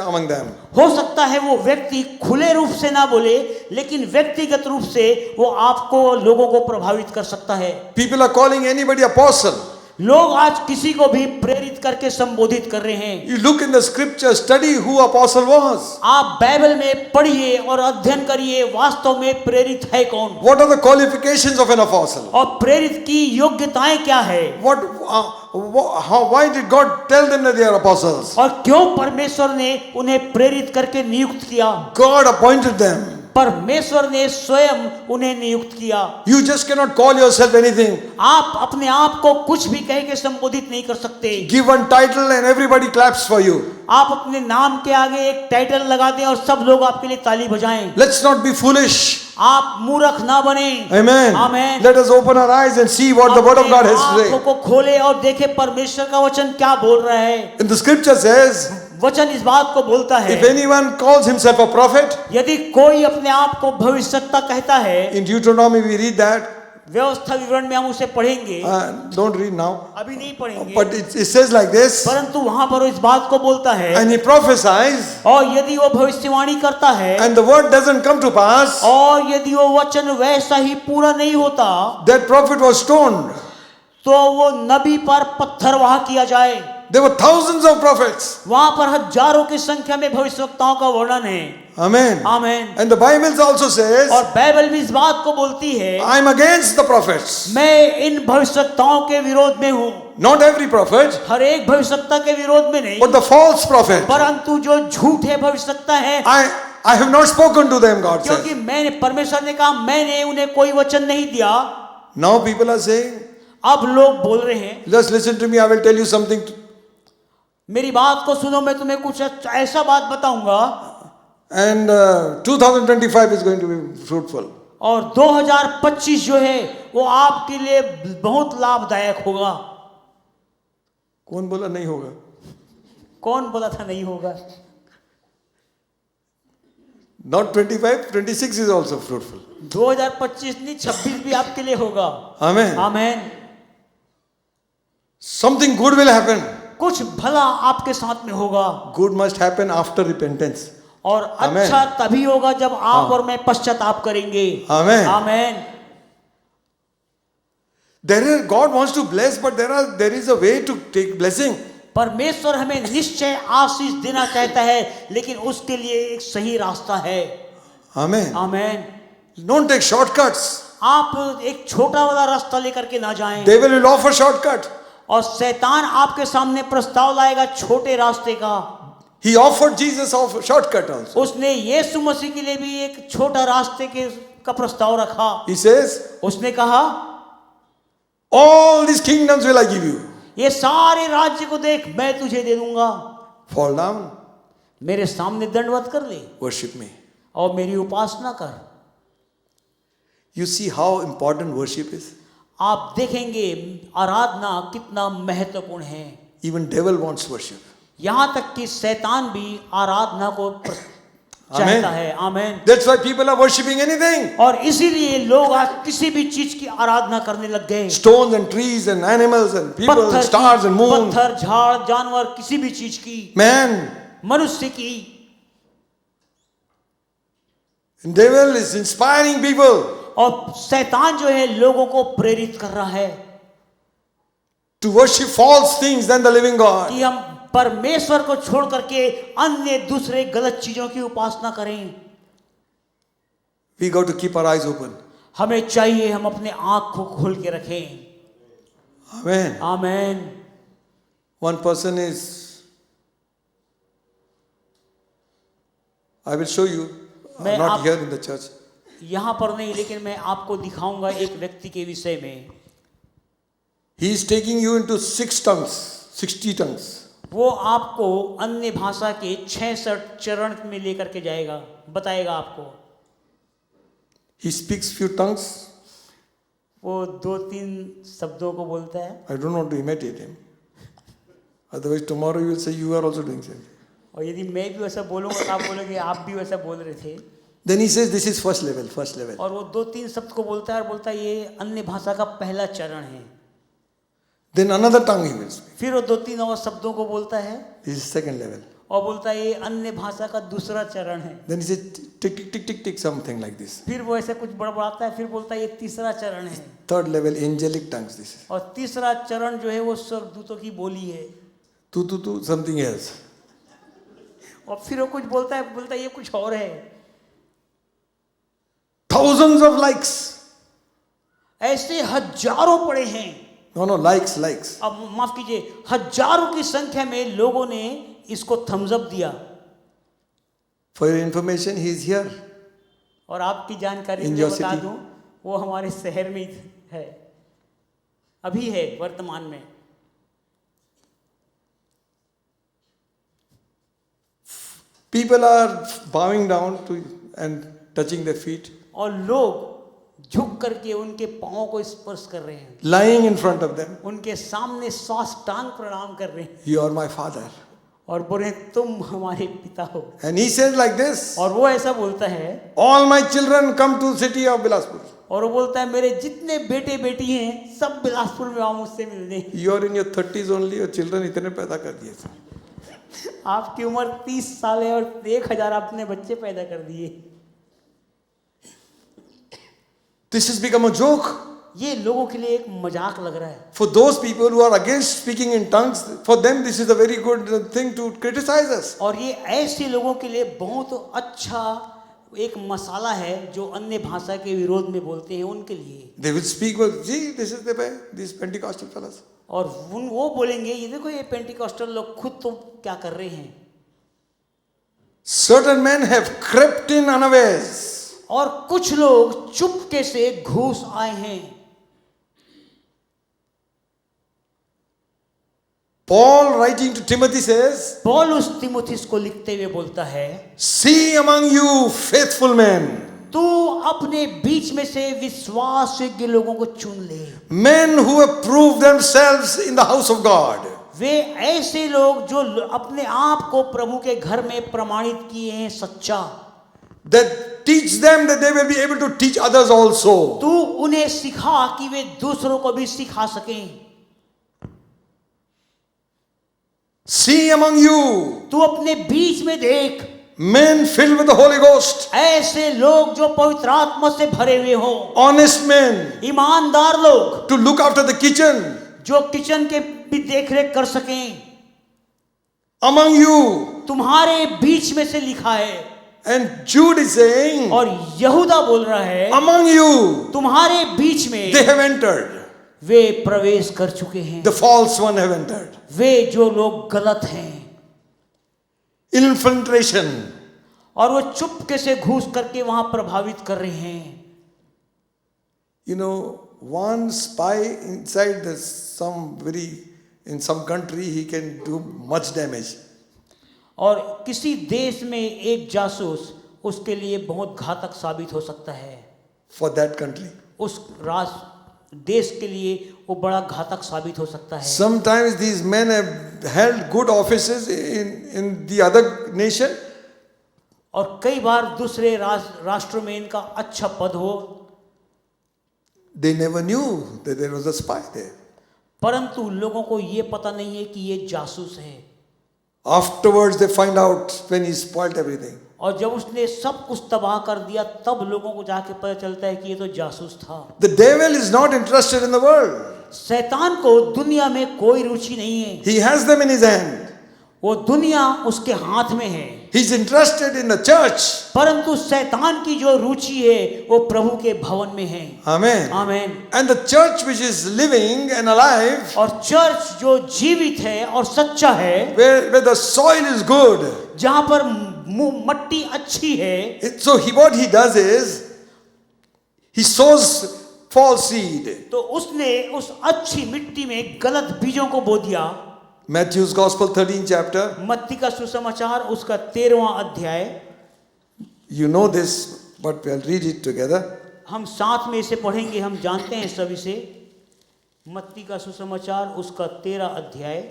among them. हो सकता है वो व्यक्ति खुले रूप से ना बोले लेकिन व्यक्तिगत रूप से वो आपको लोगों को प्रभावित कर सकता है। People are calling anybody apostle. लोग आज किसी को भी प्रेरित करके संबोधित कर रहे हैं। You look in the scripture, study who apostle was. आप बाइबल में पढ़िए और अध्ययन करिए वास्तव में प्रेरित है कौन। What are the qualifications of an apostle? और प्रेरित की योग्यताएं क्या है। Why did God tell them that they are apostles? और क्यों परमेश्वर ने उन्हें प्रेरित करके नियुक्त किया। God appointed them. परमेश्वर ने स्वयं उन्हें नियुक्त किया। You just cannot call yourself anything. आप अपने आप को कुछ भी कह के संबोधित नहीं कर सकते। Give one title and everybody claps for you. आप अपने नाम के आगे एक टाइटल लगा दें और सब लोग आपके लिए ताली बजाएं। Let's not be foolish. आप मूर्ख ना बने। Amen. Amen. Let us open our eyes and see what the word of God has to आंखों say. को खोले और देखे परमेश्वर का वचन क्या बोल रहा है। And the scripture says, वचन इस बात को बोलता है, if anyone calls himself a prophet, यदि कोई अपने आप को भविष्यवक्ता कहता है, in Deuteronomy we read that. व्यवस्था विवरण में हम उसे पढ़ेंगे, Don't read now. अभी नहीं पढ़ेंगे, But it says like this. परंतु वहां पर वो इस बात को बोलता है, And he prophesies. और यदि वो भविष्यवाणी करता है, And the word doesn't come to pass. और यदि वो वचन वैसा ही पूरा नहीं होता, That prophet was stoned. तो वो नबी पर पत्थरवाह किया जाए। There were thousands of prophets. वहां पर हजारों की संख्या में भविष्यवक्ताओं का वर्णन है। Amen. Amen. And the Bible also says, और बाइबल भी इस बात को बोलती है, I'm against the prophets. मैं इन भविष्यवक्ताओं के विरोध में हूँ। Not every prophet, हर एक भविष्यवक्ता के विरोध में नहीं, but the false prophet. परंतु जो झूठे भविष्यवक्ता है, I have not spoken to them, God क्योंकि says. मैंने, परमेश्वर ने कहा, मैंने उन्हें कोई वचन नहीं दिया। Now people are saying, अब लोग बोल रहे हैं, just listen to me, I will tell you something. मेरी बात को सुनो, मैं तुम्हें कुछ ऐसा बात बताऊंगा, And 2025 is going to be fruitful. और 2025 जो है वो आपके लिए बहुत लाभदायक होगा। कौन बोला नहीं होगा? कौन बोला था नहीं होगा? Not 25, 26 is also fruitful. 2025 नहीं, 26 भी आपके लिए होगा। Amen. Amen. Something good will happen. कुछ भला आपके साथ में होगा, Good must happen after repentance. और अच्छा तभी होगा जब आप और मैं पश्चाताप करेंगे। Amen. Amen. God wants to bless, but there is a way to take blessing. परमेश्वर हमें निश्चय आशीष देना चाहता है, लेकिन उसके लिए एक सही रास्ता है। Amen. Amen. Don't take shortcuts. आप एक छोटा वाला रास्ता लेकर के ना जाएं, Devil will offer shortcut. और शैतान आपके सामने प्रस्ताव लाएगा छोटे रास्ते का। He offered Jesus a shortcut also. उसने यीशु मसीह के लिए भी एक छोटा रास्ते का प्रस्ताव रखा। He says, उसने कहा, all these kingdoms will I give you. ये सारे राज्य को देख, मैं तुझे दे दूंगा। Fall down, मेरे सामने दंडवत कर ले worship me. और मेरी उपासना कर। You see how important worship is? आप देखेंगे आराधना कितना महत्वपूर्ण है। Even devil wants worship. यहाँ तक कि शैतान भी आराधना को चाहता है। आमेन। That's why people are worshiping anything. और इसीलिए लोग आज किसी भी चीज की आराधना करने लग गए। Stones and trees and animals and people and stars and moon. पत्थर, झाड़, जानवर, किसी भी चीज की, Man. मनुष्य की। And devil is inspiring people. और शैतान जो है लोगों को प्रेरित कर रहा है To worship false things than the living God. कि हम परमेश्वर को छोड़ करके अन्य दूसरे गलत चीजों की उपासना करें। We got to keep our eyes open. हमें चाहिए हम अपने आंख को खोल के रखें। Amen. Amen. One person is, I will show you, not here in the church. यहाँ पर नहीं, लेकिन मैं आपको दिखाऊंगा एक व्यक्ति के विषय में। He is taking you into 6 tongues, 60 tongues. वो आपको अन्य भाषा के 66 चरण में लेकर के जाएगा, बताएगा आपको। He speaks few tongues. वो 2-3 शब्दों को बोलता है। I don't want to imitate him. Otherwise tomorrow you will say you are also doing same. और यदि मैं भी वैसा बोलूंगा तो आप बोलोगे आप भी वैसा बोल रहे थे। Then he says this is first level, first level. और वो 2-3 शब्द को बोलता है और बोलता है ये अन्य भाषा का पहला चरण है। Then another tongue he will speak. फिर वो 2-3 और शब्दों को बोलता है This is second level. और बोलता है ये अन्य भाषा का दूसरा चरण है। Then he says tick tick tick tick tick something like this. फिर वो ऐसे कुछ बड़बड़ाता है, फिर बोलता है ये तीसरा चरण है। Third level angelic tongues this is. और तीसरा चरण जो है वो स्वर्गदूतों की बोली है। Tu something else. और फिर वो कुछ बोलता है ये कुछ और है। Thousands of likes. ऐसे हजारों पड़े हैं। No, likes. अब माफ कीजिए, हजारों की संख्या में लोगों ने इसको थम्स अप दिया। For your information, he is here. और आपकी जानकारी के In लिए your बता city? दूं, वो हमारे शहर में ही है, अभी है वर्तमान में। People are bowing down to and touching their feet, और लोग झुक करके उनके पाँव को स्पर्श कर रहे हैं, lying in front of them. उनके सामने साष्टांग प्रणाम कर रहे हैं You are my father. और बोले तुम हमारे पिता हो। And he says like this, और वो ऐसा बोलता है, all my children come to city of Bilaspur. और वो बोलता है मेरे जितने बेटे बेटी हैं सब बिलासपुर में आओ मुझसे मिलने। You are in your 30s only, your children इतने पैदा कर दिए थे। आपकी उम्र 30 साल है और 1000 आपने बच्चे पैदा कर दिए। This has become a joke. ये लोगों के लिए एक मजाक लग रहा है। For those people who are against speaking in tongues, for them this is a very good thing to criticize us. और ये ऐसे लोगों के लिए बहुत अच्छा एक मसाला है जो अन्य भाषा के विरोध में बोलते हैं उनके लिए। They will speak, well, gee, this is the way, these Pentecostal fellas. और वो बोलेंगे ये देखो ये पेंटिकॉस्टल लोग खुद तो क्या कर रहे हैं। Certain men have crept in unawares. और कुछ लोग चुपके से घुस आए हैं। Paul writing to Timothy says, पौलुस तीमुथियुस को लिखते हुए बोलता है, see among you faithful men, तू अपने बीच में से विश्वासयोग्य लोगों को चुन ले, men who have proved themselves in the house of God. वे ऐसे लोग जो अपने आप को प्रभु के घर में प्रमाणित किए हैं सच्चा, That teach them that they will be able to teach others also. तू उन्हें सिखा कि वे दूसरों को भी सिखा सकें। See among you तू अपने बीच में देख men filled with the Holy Ghost, ऐसे लोग जो पवित्र आत्मा से भरे हुए हो, honest men, ईमानदार लोग to look after the kitchen. जो किचन के भी देखरेख कर सकें। Among you, तुम्हारे बीच में से लिखा है। and Jude is saying, और यहूदा बोल रहा है among you, तुम्हारे बीच में they have entered. वे प्रवेश कर चुके हैं। The false one have entered. वे जो लोग गलत हैं, Infiltration. और वो चुपके से घुस करके वहां प्रभावित कर रहे हैं। You know, one spy inside in some country, he can do much damage. और किसी देश में एक जासूस उसके लिए बहुत घातक साबित हो सकता है। For that country. उस देश के लिए वो बड़ा घातक साबित हो सकता है। Sometimes these men have held good offices in the other nation. और कई बार दूसरे राष्ट्रों में इनका अच्छा पद हो, They never knew that there was a spy there. परंतु लोगों को ये पता नहीं है कि ये जासूस है। Afterwards they find out when he spoiled everything. और जब उसने सब कुछ तबाह कर दिया तब लोगों को जाके पता चलता है कि ये तो जासूस था। The devil is not interested in the world. शैतान को दुनिया में कोई रुचि नहीं है। He has them in his hand. वो दुनिया उसके हाथ में है। He is interested in the church. परंतु शैतान की जो रुचि है वो प्रभु के भवन में है। Amen. आमीन। And the church which is living and alive, और चर्च जो जीवित है और सच्चा है, where the soil is good. जहां पर मट्टी अच्छी है, So what he does is he sows false seed. तो उसने उस अच्छी मिट्टी में गलत बीजों को बो दिया। Matthew's Gospel 13th chapter. मत्ती का सुसमाचार उसका 13वां अध्याय। You know this, but we'll read it together. हम साथ में इसे पढ़ेंगे, हम जानते हैं सभी से। मत्ती का सुसमाचार उसका 13 अध्याय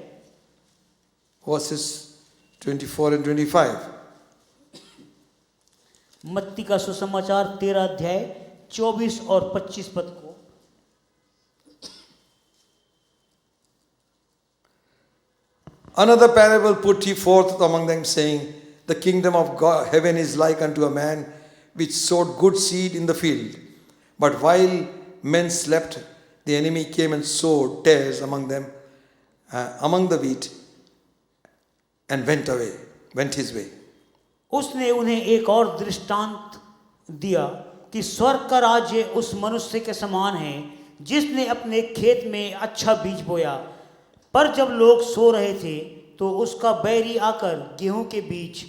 Verses 24 and 25. मत्ती का सुसमाचार 13 अध्याय 24 और 25 पद को। Another parable put he forth among them, saying, the kingdom of God, heaven is like unto a man which sowed good seed in the field. But while men slept, the enemy came and sowed tares among them, among the wheat, and went his way. उसने उन्हें एक और दृष्टांत दिया कि स्वर्ग का राज्य उस मनुष्य के समान है जिसने अपने खेत में अच्छा बीज बोया, पर जब लोग सो रहे थे तो उसका बैरी आकर गेहूं के बीच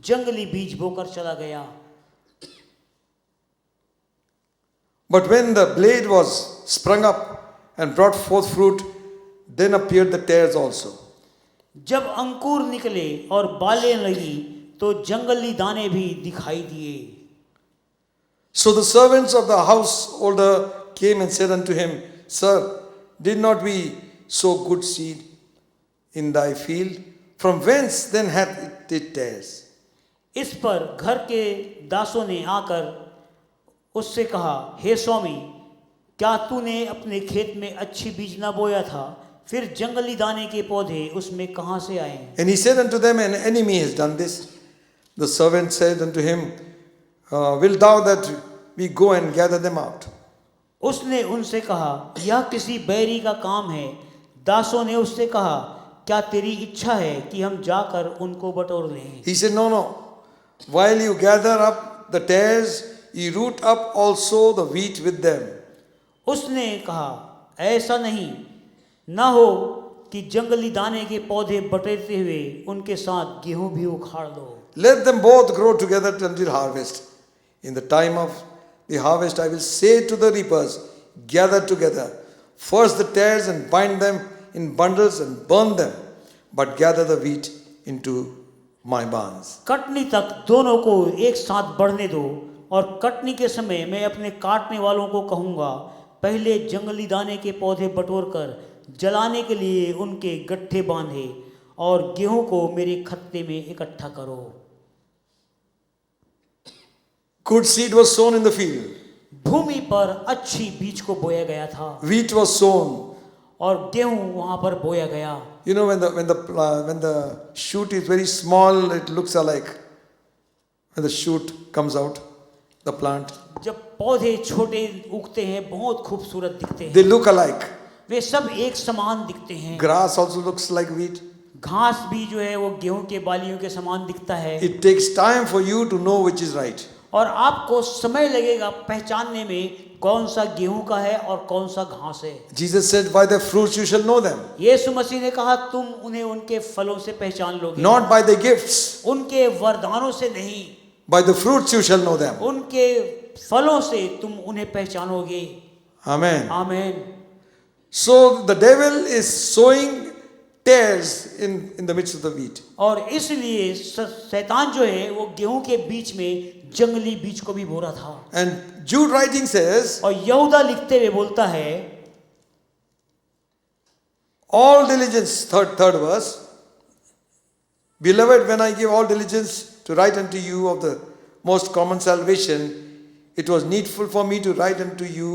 जंगली बीज बोकर चला गया। But when the blade was sprung up and brought forth fruit, then appeared the tares also. जब अंकुर निकले और बालें लगी तो जंगली दाने भी दिखाई दिए। So the servants of the householder came and said unto him, Sir, did not we sow good seed in thy field? From whence then hath it tares? इस पर घर के दासों ने आकर उससे कहा, हे स्वामी, क्या तूने अपने खेत में अच्छी बीज न बोया था? फिर जंगली दाने के पौधे उसमें कहाँ से आए? And he said unto them, An enemy has done this. The servant said unto him, Wilt thou that we go and gather them out? उसने उनसे कहा, यह किसी बैरी का काम है। दासों ने उससे कहा, क्या तेरी इच्छा है कि हम जाकर उनको बटोर लें? He said, No. While you gather up the tares, ye root up also the wheat with them. उसने कहा, ऐसा नहीं, न हो कि जंगली दाने के पौधे बटेरते हुए उनके साथ गेहूं भी उखाड़ लो। Let them both grow together until harvest. In the time of the harvest I will say to the reapers, Gather together first the tares and bind them in bundles and burn them, but gather the wheat into my barns. Katni तक दोनों को एक साथ बढ़ने दो, और कटनी के समय मैं अपने काटने वालों को कहूँगा, पहले जंगली दाने के पौधे बटोर कर जलाने के लिए उनके गट्ठे बांधे, और गेहूं को मेरे खत्ते में इकट्ठा करो। Good seed was sown in the field. भूमि पर अच्छी बीज को बोया गया था, Wheat was sown. और गेहूं वहां पर बोया गया। You know, when the shoot is very small, it looks alike. When the shoot comes out, the plant, जब पौधे छोटे उगते हैं बहुत खूबसूरत दिखते हैं, they look alike. वे सब एक समान दिखते हैं। Grass also looks like wheat. घास भी जो है वो गेहूं के बालियों के समान दिखता है। It takes time for you to know which is right. और आपको समय लगेगा पहचानने में कौन सा गेहूं का है और कौन सा घास है। Jesus said, By their fruits you shall know them. यीशु मसीह ने कहा, तुम उन्हें उनके फलों से पहचान लोगे। Not by their gifts. उनके वरदानों से नहीं, By the fruits you shall know them. उनके फलों से तुम उन्हें पहचानोगे। Amen. आमीन। So the devil is sowing tares in the midst of the wheat. और इसलिए शैतान जो है वो गेहूं के बीच में जंगली बीज को भी बो रहा था। And Jude writing says, और यहूदा लिखते हुए बोलता है, all diligence, third verse, Beloved, when I give all diligence to write unto you of the most common salvation, it was needful for me to write unto you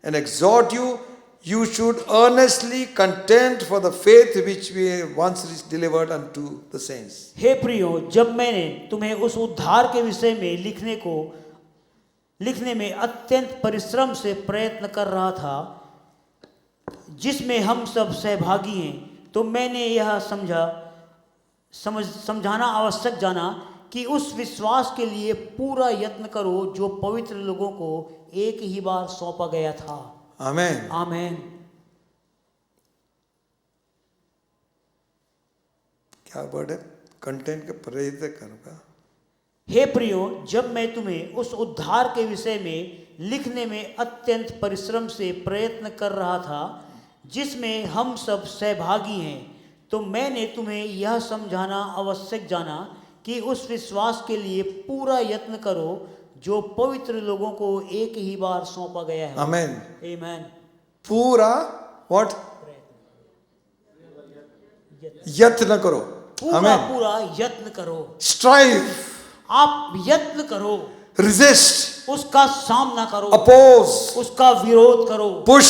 and exhort you, you should earnestly contend for the faith which we once delivered unto the saints. हे प्रियो, जब मैंने तुम्हें उस उद्धार के विषय में लिखने में अत्यंत परिश्रम से प्रयत्न कर रहा था, जिसमें हम सब सहभागी हैं, तो मैंने यह समझाना आवश्यक जाना कि उस विश्वास के लिए पूरा यत्न करो जो पवित्र लोगों को एक ही बार सौंपा गया था। आमेन। आमेन। क्या वर्ड है? कंटेंट का प्रयत्न करूंगा। हे प्रियो, जब मैं तुम्हें उस उद्धार के विषय में लिखने में अत्यंत परिश्रम से प्रयत्न कर रहा था, जिसमें हम सब सहभागी हैं, तो मैंने तुम्हें यह समझाना आवश्यक जाना कि उस विश्वास के लिए पूरा यत्न करो जो पवित्र लोगों को एक ही बार सौंपा गया है। आमेन। आमेन। पूरा व्हाट? यत्न करो। पूरा यत्न करो। स्ट्राइव, आप यत्न करो। रेजिस्ट, उसका सामना करो। अपोज, उसका विरोध करो। पुश,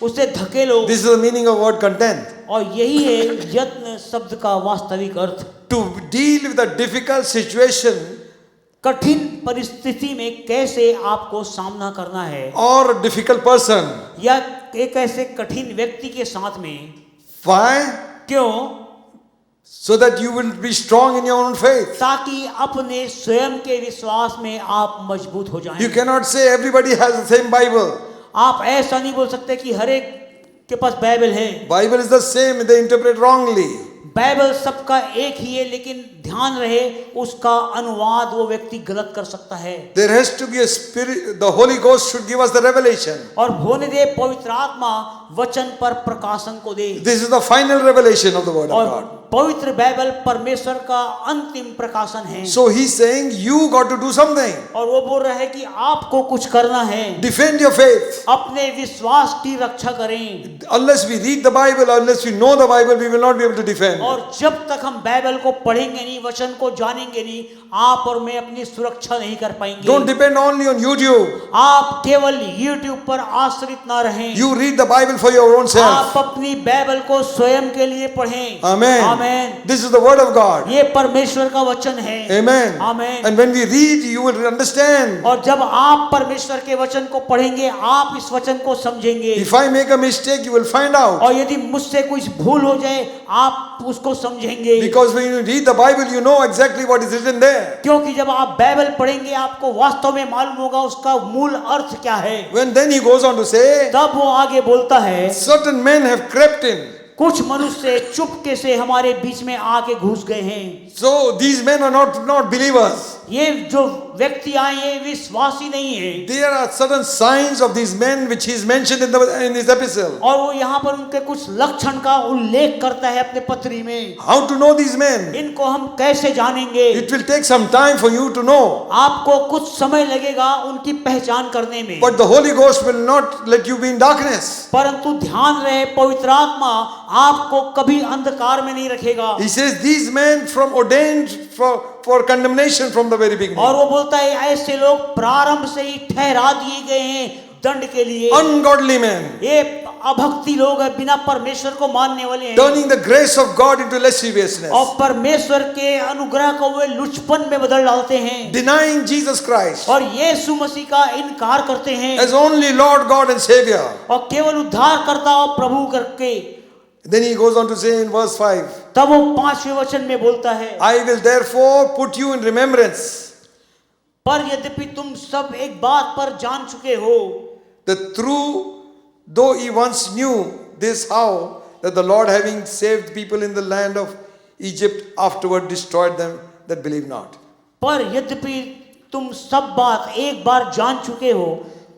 उसे धकेलो। This is the meaning of word contend. और यही है यत्न शब्द का वास्तविक अर्थ। To deal with a difficult situation, कठिन परिस्थिति में कैसे आपको सामना करना है, और डिफिकल्ट पर्सन, या एक ऐसे कठिन व्यक्ति के साथ में। व्हाई? क्यों? So that you will be strong in your own faith. ताकि अपने स्वयं के विश्वास में आप मजबूत हो जाएं। You cannot say everybody has the same Bible. आप ऐसा नहीं बोल सकते कि हर एक के पास बाइबल है। Bible is the same, they interpret wrongly. Bible सबका एक ही है, लेकिन ध्यान रहे उसका अनुवाद वो व्यक्ति गलत कर सकता है। There has to be a spirit. The Holy Ghost should give us the revelation. और होने दे पवित्र आत्मा वचन पर प्रकाशन को दे। This is the final revelation of the Word of और God. पवित्र बाइबल परमेश्वर का अंतिम प्रकाशन है। So he's saying you got to do something. और वो बोल रहा है कि आपको कुछ करना है। Defend your faith. अपने विश्वास की रक्षा करें। Unless we read the Bible, unless we know the Bible, we will not be able to defend. और जब तक हम बाइबल को पढ़ेंगे नहीं, वचन को जानेंगे नहीं, आप और मैं अपनी सुरक्षा नहीं कर पाएंगे। Don't depend only on YouTube. आप केवल YouTube पर आश्रित ना रहें। You read the Bible for your own self. आप अपनी बाइबल को स्वयं के लिए पढ़ें। Amen. Amen. This is the Word of God. ये परमेश्वर का वचन है। Amen. Amen. And when we read, you will understand. और जब आप परमेश्वर के वचन को पढ़ेंगे, आप इस वचन को समझेंगे। If I make a mistake, you will find out. और यदि मुझसे कुछ भूल हो जाए, आप उसको समझेंगे। Because when you read the Bible, you know exactly what is written there. क्योंकि जब आप बाइबल पढ़ेंगे, आपको वास्तव में मालूम होगा उसका मूल अर्थ क्या है। When then he goes on to say, तब वो आगे बोलता है, certain men have crept in. कुछ मनुष्य चुपके से हमारे बीच में आके घुस गए हैं। So these men are not believers. ये जो व्यक्ति आए ये विश्वासी नहीं है। There are certain signs of these men which he is mentioned in his epistle. और वो यहाँ पर उनके कुछ लक्षण का उल्लेख करता है अपने पत्री में। How to know these men? इनको हम कैसे जानेंगे? It will take some time for you to know. आपको कुछ समय लगेगा उनकी पहचान करने में। But the Holy Ghost will not let you be in darkness. परंतु ध्यान रहे, पवित्र आत्मा आपको कभी अंधकार में नहीं रखेगा। He says these men from ordained for condemnation from the very beginning. और वो बोलता है ऐसे लोग प्रारंभ से ही ठहरा दिए गए हैं दंड के लिए। Ungodly men. ये अभक्ति लोग हैं, बिना परमेश्वर को मानने वाले हैं। Turning the grace of God into lasciviousness. और परमेश्वर के अनुग्रह को वे लुचपन में बदल डालते हैं। Denying Jesus Christ और यीशु मसीह का इनकार करते हैं as only Lord God and Savior. और केवल उद्धारकर्ता और प्रभु करके। Then he goes on to say in verse 5, तब वो 5वें वचन में बोलता है, I will therefore put you in remembrance पर यद्यपि तुम सब एक बात पर जान चुके हो, that though ye once knew this, how that the Lord, having saved people in the land of Egypt, afterward destroyed them that believe not. पर यद्यपि तुम सब बात एक बार जान चुके हो,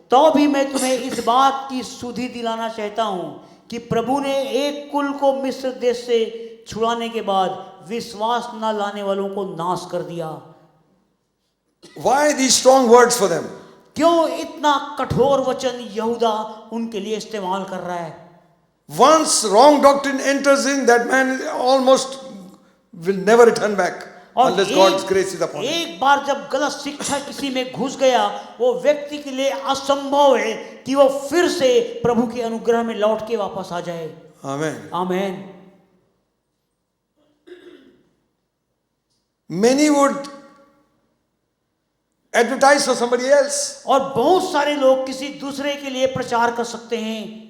तो भी मैं तुम्हें इस बात की सुधि दिलाना चाहता हूं कि प्रभु ने एक कुल को मिस्र देश से छुड़ाने के बाद विश्वास न लाने वालों को नाश कर दिया। Why these strong words for them? क्यों इतना कठोर वचन यहूदा उनके लिए इस्तेमाल कर रहा है? Once wrong doctrine enters in, that man almost will never return back unless God's grace is upon him. एक बार जब गलत शिक्षा किसी में घुस गया, वो व्यक्ति के लिए असंभव है कि वो फिर से प्रभु के अनुग्रह में लौट के वापस आ जाए। Amen. Amen. Many would advertise for somebody else. और बहुत सारे लोग किसी दूसरे के लिए प्रचार कर सकते हैं।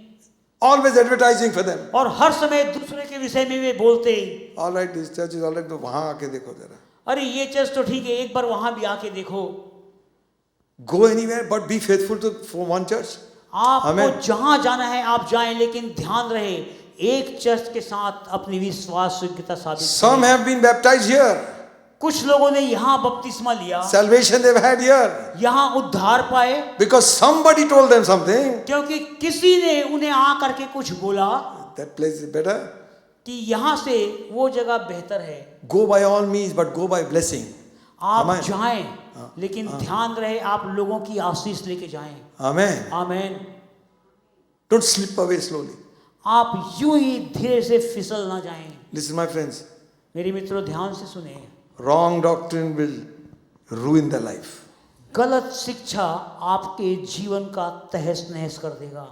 Always advertising for them. और हर समय दूसरे के विषय में वे बोलते हैं। All right, this church is all right, तो वहां आके देखो जरा. अरे ये चर्च तो ठीक है, एक बार वहां भी आके देखो। Go anywhere, but be faithful for one church. आपको जहां जाना है आप जाएं, लेकिन ध्यान रहे एक चर्च के साथ अपनी विश्वास योग्यता साबित करें। Some have been baptized here. कुछ लोगों ने यहाँ बपतिस्मा लिया, Salvation they've had here. यहाँ उद्धार पाए, Because somebody told them something. क्योंकि किसी ने उन्हें आ करके कुछ बोला That place is better. कि यहाँ से वो जगह बेहतर है। Go by all means, but go by blessing. आप Amen. जाएं, लेकिन ध्यान रहे आप लोगों की आशीष लेके जाएं। Amen. Amen. Don't slip away slowly. आप यूं ही धीरे से फिसल ना जाएं। Listen, my friends. मेरे मित्रों ध्यान से सुने, Wrong doctrine will ruin their life. गलत शिक्षा आपके जीवन का तहस नहस कर देगा।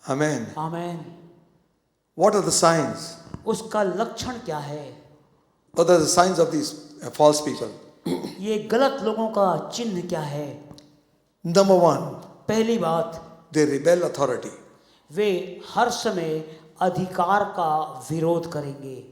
Amen. Amen. What are the signs? उसका लक्षण क्या है? What are the signs of these false people? ये गलत लोगों का चिन्ह क्या है? Number one, पहली बात, they rebel authority. वे हर समय अधिकार का विरोध करेंगे।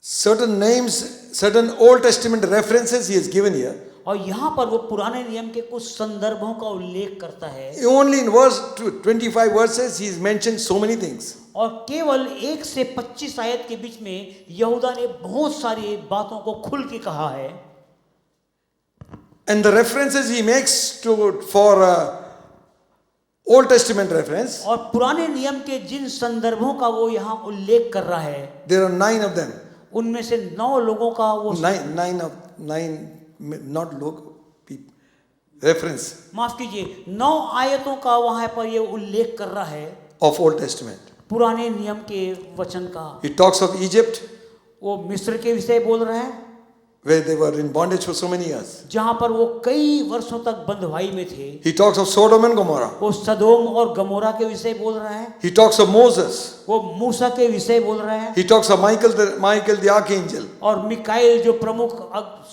Certain names, certain Old Testament references he has given here. और यहाँ पर वो पुराने नियम के कुछ संदर्भों का उल्लेख करता है Only in verse 25 verses he is mentioned so many things. और केवल 1 से 25 आयत के बीच में यहूदा ने बहुत सारी बातों को खुल के कहा है. And the references he makes for Old Testament reference, और पुराने नियम के जिन संदर्भों का वो यहाँ उल्लेख कर रहा है, there are 9 of them. उनमें से 9 लोगों का वो Nine, not people. Reference माफ कीजिए 9 आयतों का वहां पर ये उल्लेख कर रहा है of Old Testament. पुराने नियम के वचन का. He talks of Egypt, वो मिस्र के विषय बोल रहा है where they were in bondage for so many years. जहां पर वो कई वर्षों तक बंधुआई में थे. He talks of Sodom and Gomorrah. वो सदोम और गमोरा के विषय बोल रहा है. He talks of Moses. वो मूसा के विषय बोल रहा है. He talks of Michael the archangel. और मिकाएल जो प्रमुख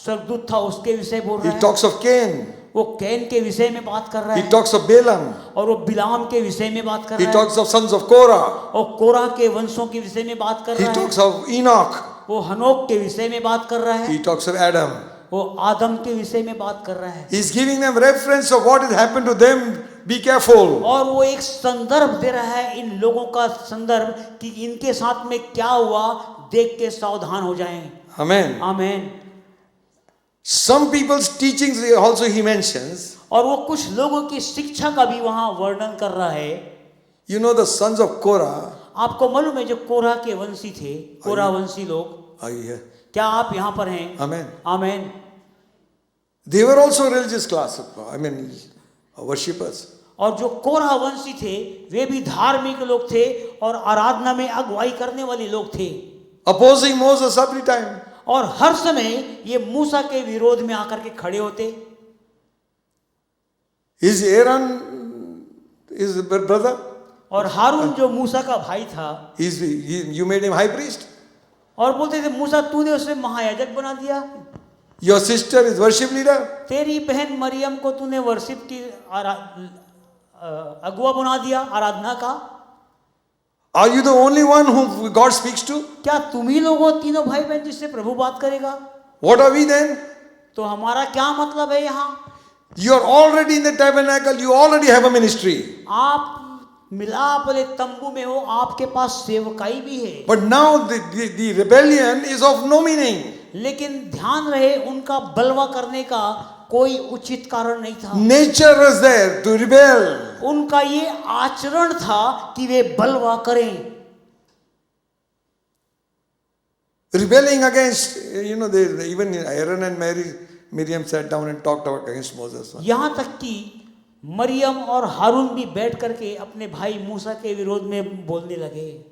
स्वर्गदूत था उसके विषय बोल रहा He है. talks of Cain. वो कैन के विषय में बात कर रहा He है. talks of Balaam. और वो बिलाम के विषय में बात कर He रहा है. talks of sons of Korah. और कोरा के वंशों के विषय में बात कर He रहा है. talks of Enoch. वो हनोक के विषय में बात कर रहा है. He talks of Adam. वो आदम के विषय में बात कर रहा है. He's giving them reference of what has happened to them. Be careful. और वो एक संदर्भ दे रहा है इन लोगों का संदर्भ कि इनके साथ में क्या हुआ, देख के सावधान हो जाएं. Amen. आमीन. Some people's teachings also he mentions. और वो कुछ लोगों की शिक्षा का भी वहां वर्णन कर रहा है. You know the sons of Korah. आपको मालूम है जो कोरा के वंशी थे, कोरा वंशी लोग. Are you here? क्या आप यहाँ पर हैं? Amen. आमीन. They were also religious class. Worshippers. और जो कोरा वंशी थे वे भी धार्मिक लोग थे और आराधना में अगुवाई करने वाले लोग थे. Opposing Moses every time. और हर समय ये मूसा के विरोध में आकर के खड़े होते. Is Aaron his brother? और हारून जो मूसा का भाई था, You made him high priest. और बोलते थे मूसा तूने उसे महायाजक बना दिया. Your sister is worship leader. तेरी बहन मरियम को तूने वर्शिप की अगुआ बना दिया आराधना का. Are you the only one whom God speaks to? क्या तुम ही लोग हो तीनों भाई बहन जिससे प्रभु बात करेगा? What are we then? तो हमारा क्या मतलब है यहाँ? You are already in the tabernacle. You already have a ministry. आप मिलाप वाले तंबू में हो, आपके पास सेवकाई भी है. But now the rebellion is of no meaning. लेकिन ध्यान रहे उनका बलवा करने का कोई उचित कारण नहीं था. Nature was there to rebel. उनका ये आचरण था कि वे बलवा करें. Rebelling against, even Aaron and Miriam sat down and talked about against Moses. यहाँ तक कि मरियम और हारून भी बैठ करके अपने भाई मूसा के विरोध में बोलने लगे.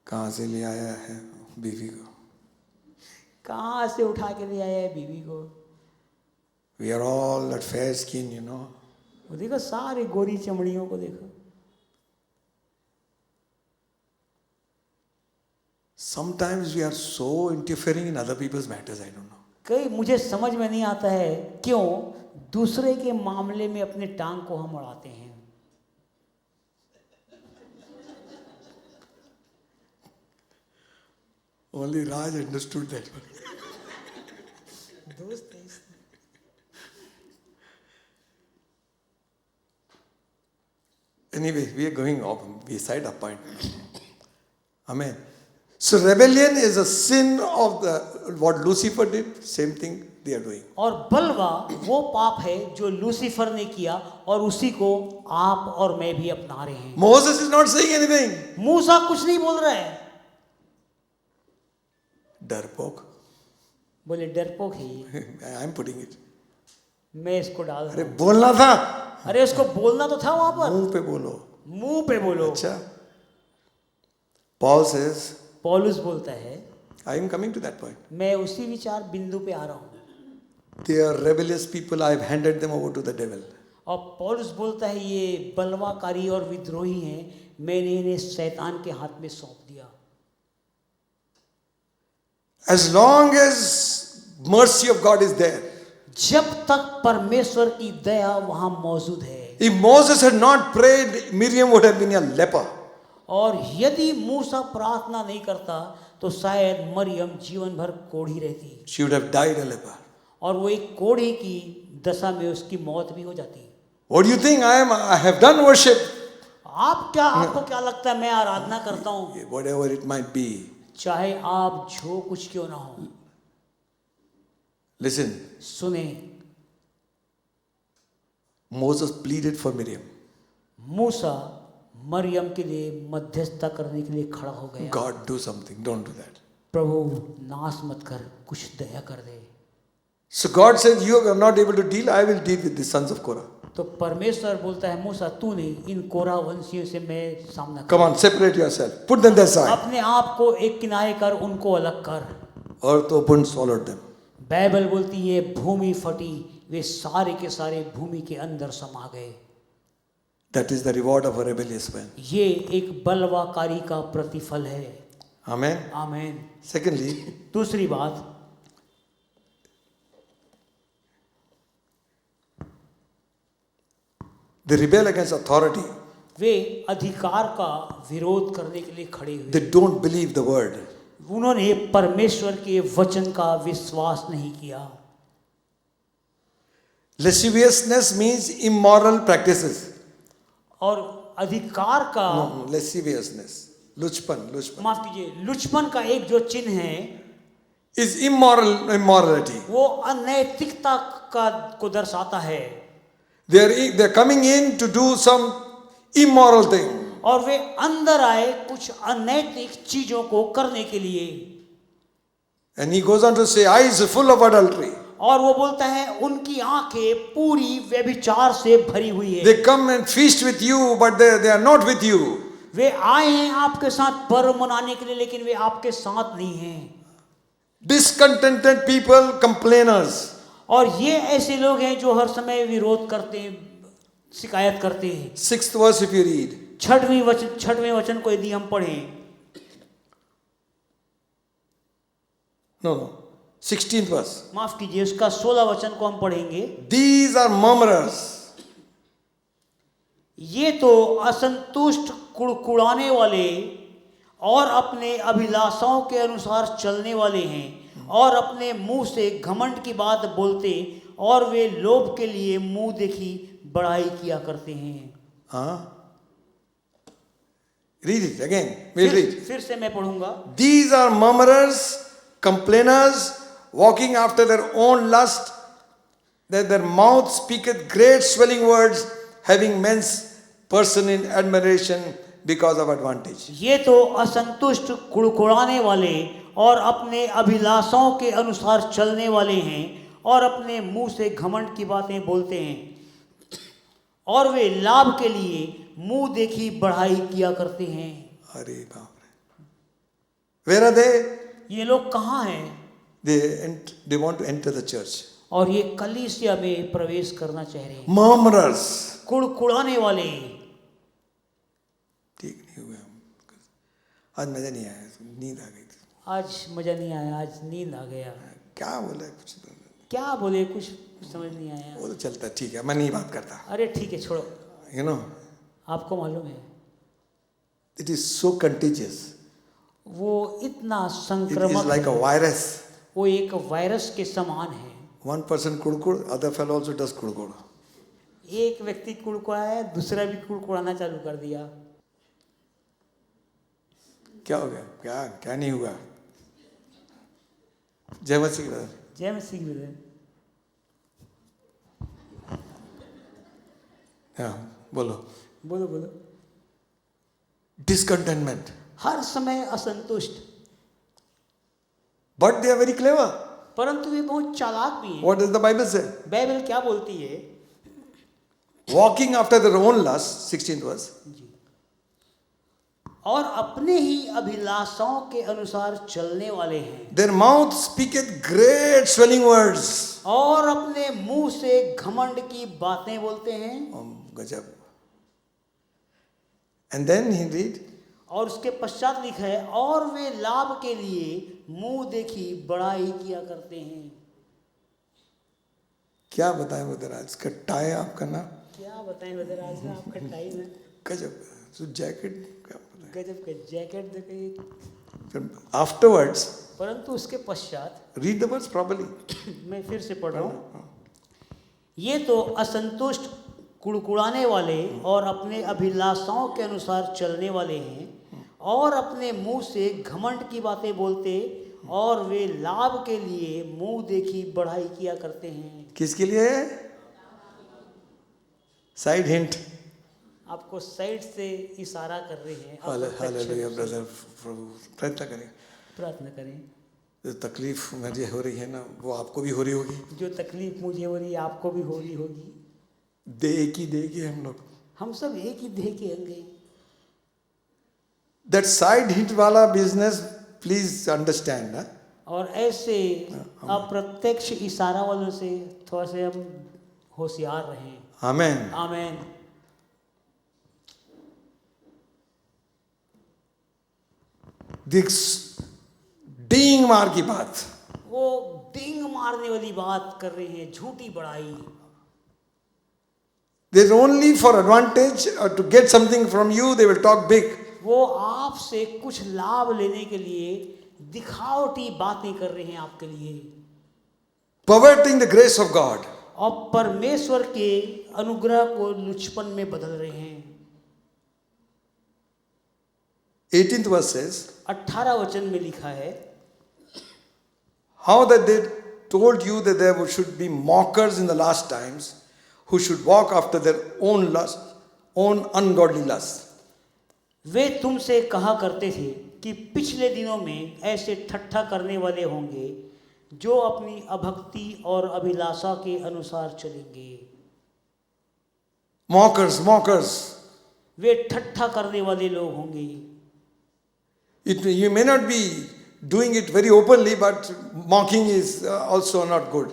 कहाँ से ले आया है बीवी को? कहाँ से उठा के ले आया है बीवी को? We are all that fair skin, वो देखो सारे गोरी चमड़ियों को देखो. Sometimes we are so interfering in other people's matters, I don't know. कई मुझे समझ में नहीं आता है क्यों दूसरे के मामले में अपने टांग को हम अड़ाते हैं. Only Raj understood that one. Anyway, we are going off beside our point. Amen. So rebellion is a sin of what Lucifer did. Same thing they are doing. और बलवा वो पाप है जो लूसीफर ने किया और उसी को आप और मैं भी अपना रहे हैं. Moses is not saying anything. मूसा कुछ नहीं बोल रहा है. डरपोक. बोले डरपोक है ये. I am putting it. मैं इसको डाल रहा अरे बोलना था. अरे उसको बोलना तो था वहां पर. मुंह पे बोलो. मुंह पे बोलो. अच्छा. Paul says. पौलुस बोलता है. I am coming to that point. मैं उसी विचार बिंदु पे आ रहा हूँ. They are rebellious people. I have handed them over to the devil. और पौलुस बोलता है ये बलवाकारी और विद्रोही हैं, मैंने इन्हें शैतान के हाथ में सौंप दिया. As long as mercy of God is there. जब तक परमेश्वर की दया वहां मौजूद है. If Moses had not prayed, Miriam would have been a leper. और यदि मूसा प्रार्थना नहीं करता तो शायद मरियम जीवन भर कोढ़ी रहती. She would have died a leper. और वो एक कोढ़ी की दशा में उसकी मौत भी हो जाती है। What do you think? I have done worship. आपको क्या लगता है मैं आराधना करता हूँ? Whatever it might be. चाहे आप जो कुछ क्यों ना हो। Listen. सुने, Moses pleaded for Miriam. मूसा मरियम के लिए मध्यस्थता करने के लिए खड़ा हो गया। God, do something. Don't do that. प्रभु नाश मत कर, कुछ दया कर दे। So God said, you are not able to deal. I will deal with the sons of Korah. तो परमेश्वर बोलता है मूसा तू नहीं, इन कोरा वंशियों से मैं सामना Come on, separate yourself. Put them aside. अपने आप को एक किनारे कर, उनको अलग कर। Earth opened, swallowed them. Bible बोलती है भूमि फटी, वे सारे के सारे भूमि के अंदर समा गए। That is the reward of a rebellious man. ये एक बलवाकारी का प्रतिफल है। Amen. आमीन। Secondly, दूसरी बात, they rebel against authority. वे अधिकार का विरोध करने के लिए खड़े हुए। They don't believe the word. उन्होंने परमेश्वर के वचन का विश्वास नहीं किया। Lasciviousness means immoral practices. और अधिकार का No, lasciviousness. Luchpan. माफ कीजिए, लुचपन का एक जो चिन्ह है Is immorality. वो अनैतिकता का को दर्शाता है। They're coming in to do some immoral thing. और वे अंदर आए कुछ अनैतिक चीजों को करने के लिए। And he goes on to say, eyes full of adultery. और वो बोलता है उनकी आंखें पूरी व्यभिचार से भरी हुई है। They come and feast with you, but they are not with you. वे आए हैं आपके साथ पर्व मनाने के लिए, लेकिन वे आपके साथ नहीं हैं। Discontented people, complainers. और ये ऐसे लोग हैं जो हर समय विरोध करते हैं, शिकायत करते हैं। 6th verse if you read. छठवें वचन को यदि हम पढ़ें, No. 16th verse. माफ कीजिए, उसका 16 वचन को हम पढ़ेंगे। These are murmurers. ये तो असंतुष्ट, कुड़कुड़ाने वाले और अपने अभिलाषाओं के अनुसार चलने वाले हैं, और अपने मुंह से घमंड की बात बोलते, और वे लोभ के लिए मुंह देखी बड़ाई किया करते हैं। हाँ? Read it again. We'll read. फिर से मैं पढ़ूंगा। These are murmurers, complainers, walking after their own lust, that their mouth speaketh great swelling words, having men's person in admiration because of advantage. ये तो असंतुष्ट, कुड़कुड़ाने वाले और अपने अभिलाषाओं के अनुसार चलने वाले हैं, और अपने मुंह से घमंड की बातें बोलते हैं, और वे लाभ के लिए मुंह देखी बढ़ाई किया करते हैं। अरे बाप रे। Where are they? ये लोग कहाँ हैं? They want to enter the church. और ये कलीसिया में प्रवेश करना चाह रहे हैं। Murmurers. कुड़कुड़ाने वाले। ठीक नहीं हुआ, आज मजा नहीं आया, नींद आ गई थी। आज मजा नहीं आया, आज नींद आ गया। क्या बोले कुछ क्या बोले कुछ समझ नहीं आया। वो तो चलता, ठीक है, मैं नहीं बात करता। अरे ठीक है, छोड़ो। You know, आपको मालूम है it is so contagious. वो इतना It is संक्रामक like a है, virus. वो एक वायरस के समान है। One person कुड़कुड़, other fellow also does कुड़कुड़. एक व्यक्ति कुड़कुड़ाया, दूसरा भी कुड़कुड़ाना चालू कर दिया। क्या हो गया? क्या क्या नहीं हुआ? जय मसीह। जय मसीह। हाँ, बोलो बोलो बोलो। डिसकंटेनमेंट, हर समय असंतुष्ट, but they are very clever. परंतु वे बहुत चालाक भी हैं। What does the Bible say? Bible क्या बोलती है? Walking after their own lust, 16th verse, और अपने ही अभिलाषाओं के अनुसार चलने वाले हैं। Their mouth speaketh great swelling words, और अपने मुंह से घमंड की बातें बोलते हैं। गजब। एंड देन ही रीड, और उसके पश्चात लिखा है, और वे लाभ के लिए मुंह देखी बड़ाई किया करते हैं। क्या बताएं बदराज, कट्टा है आपका ना? क्या बताएं बदराज ना, आप खट्टाई में गजब। तो जैकेट क्या गजब का जैकेट देखिए, Afterwards, परंतु उसके पश्चात read the verse properly. मैं फिर से पढ़ रहा हूँ। ये तो असंतुष्ट, कुड़कुड़ाने वाले और अपने अभिलाषाओं के अनुसार चलने वाले हैं, और अपने मुंह से घमंड की बातें बोलते, और वे लाभ के लिए मुंह देखी बढ़ाई किया करते हैं। किसके लिए? Side hint. आपको साइड से इशारा कर रहे हैं। हालेलुया ब्रदर, प्रभु प्रयत्न करें, प्रार्थना करें। जो तकलीफ मुझे हो रही है ना, वो आपको भी हो रही होगी। जो तकलीफ मुझे हो रही है आपको भी हो रही होगी। देह की देह के हम लोग, हम सब एक ही देह के अंग हैं। दैट साइड हिंट वाला बिजनेस प्लीज अंडरस्टैंड। और ऐसे अप्रत्यक्ष इशारा वालों से थोड़ा से हम होशियार रहें। आमेन। आमेन। डींग मार की बात, वो डींग मारने वाली बात कर रहे हैं, झूठी बड़ाई। They're only for advantage or to get something from you, they will talk big. वो आपसे कुछ लाभ लेने के लिए दिखावटी बातें कर रहे हैं आपके लिए, Perverting the grace of God. और परमेश्वर के अनुग्रह को लुचपन में बदल रहे हैं। 18th verse says, 18 वचन में लिखा है, how that they told you that there should be mockers in the last times, who should walk after their own lust, own ungodly lust. वे तुमसे कहा करते थे कि पिछले दिनों में ऐसे ठट्ठा करने वाले होंगे जो अपनी अभक्ति और अभिलाषा के अनुसार चलेंगे। Mockers, mockers. वे ठट्ठा करने वाले लोग होंगे। You may not be doing it very openly, but mocking is also not good.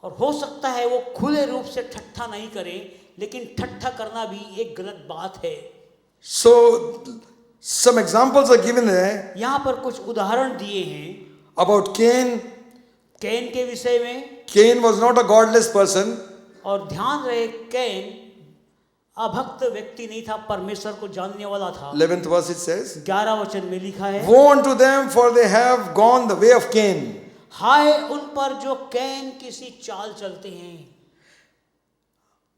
और हो सकता है वो खुले रूप से ठट्ठा नहीं करे, लेकिन ठट्ठा करना भी एक गलत बात है। So some examples are given there यहाँ पर कुछ उदाहरण दिए हैं about Cain. कैन के विषय में। Cain was not a godless person. और ध्यान रहे, कैन अभक्त व्यक्ति नहीं था, परमेश्वर को जानने वाला था। 11th verse it says, 11 वचन में लिखा है, woe unto them, for they have gone the way of Cain. हाय उन पर जो कैन किसी चाल चलते हैं।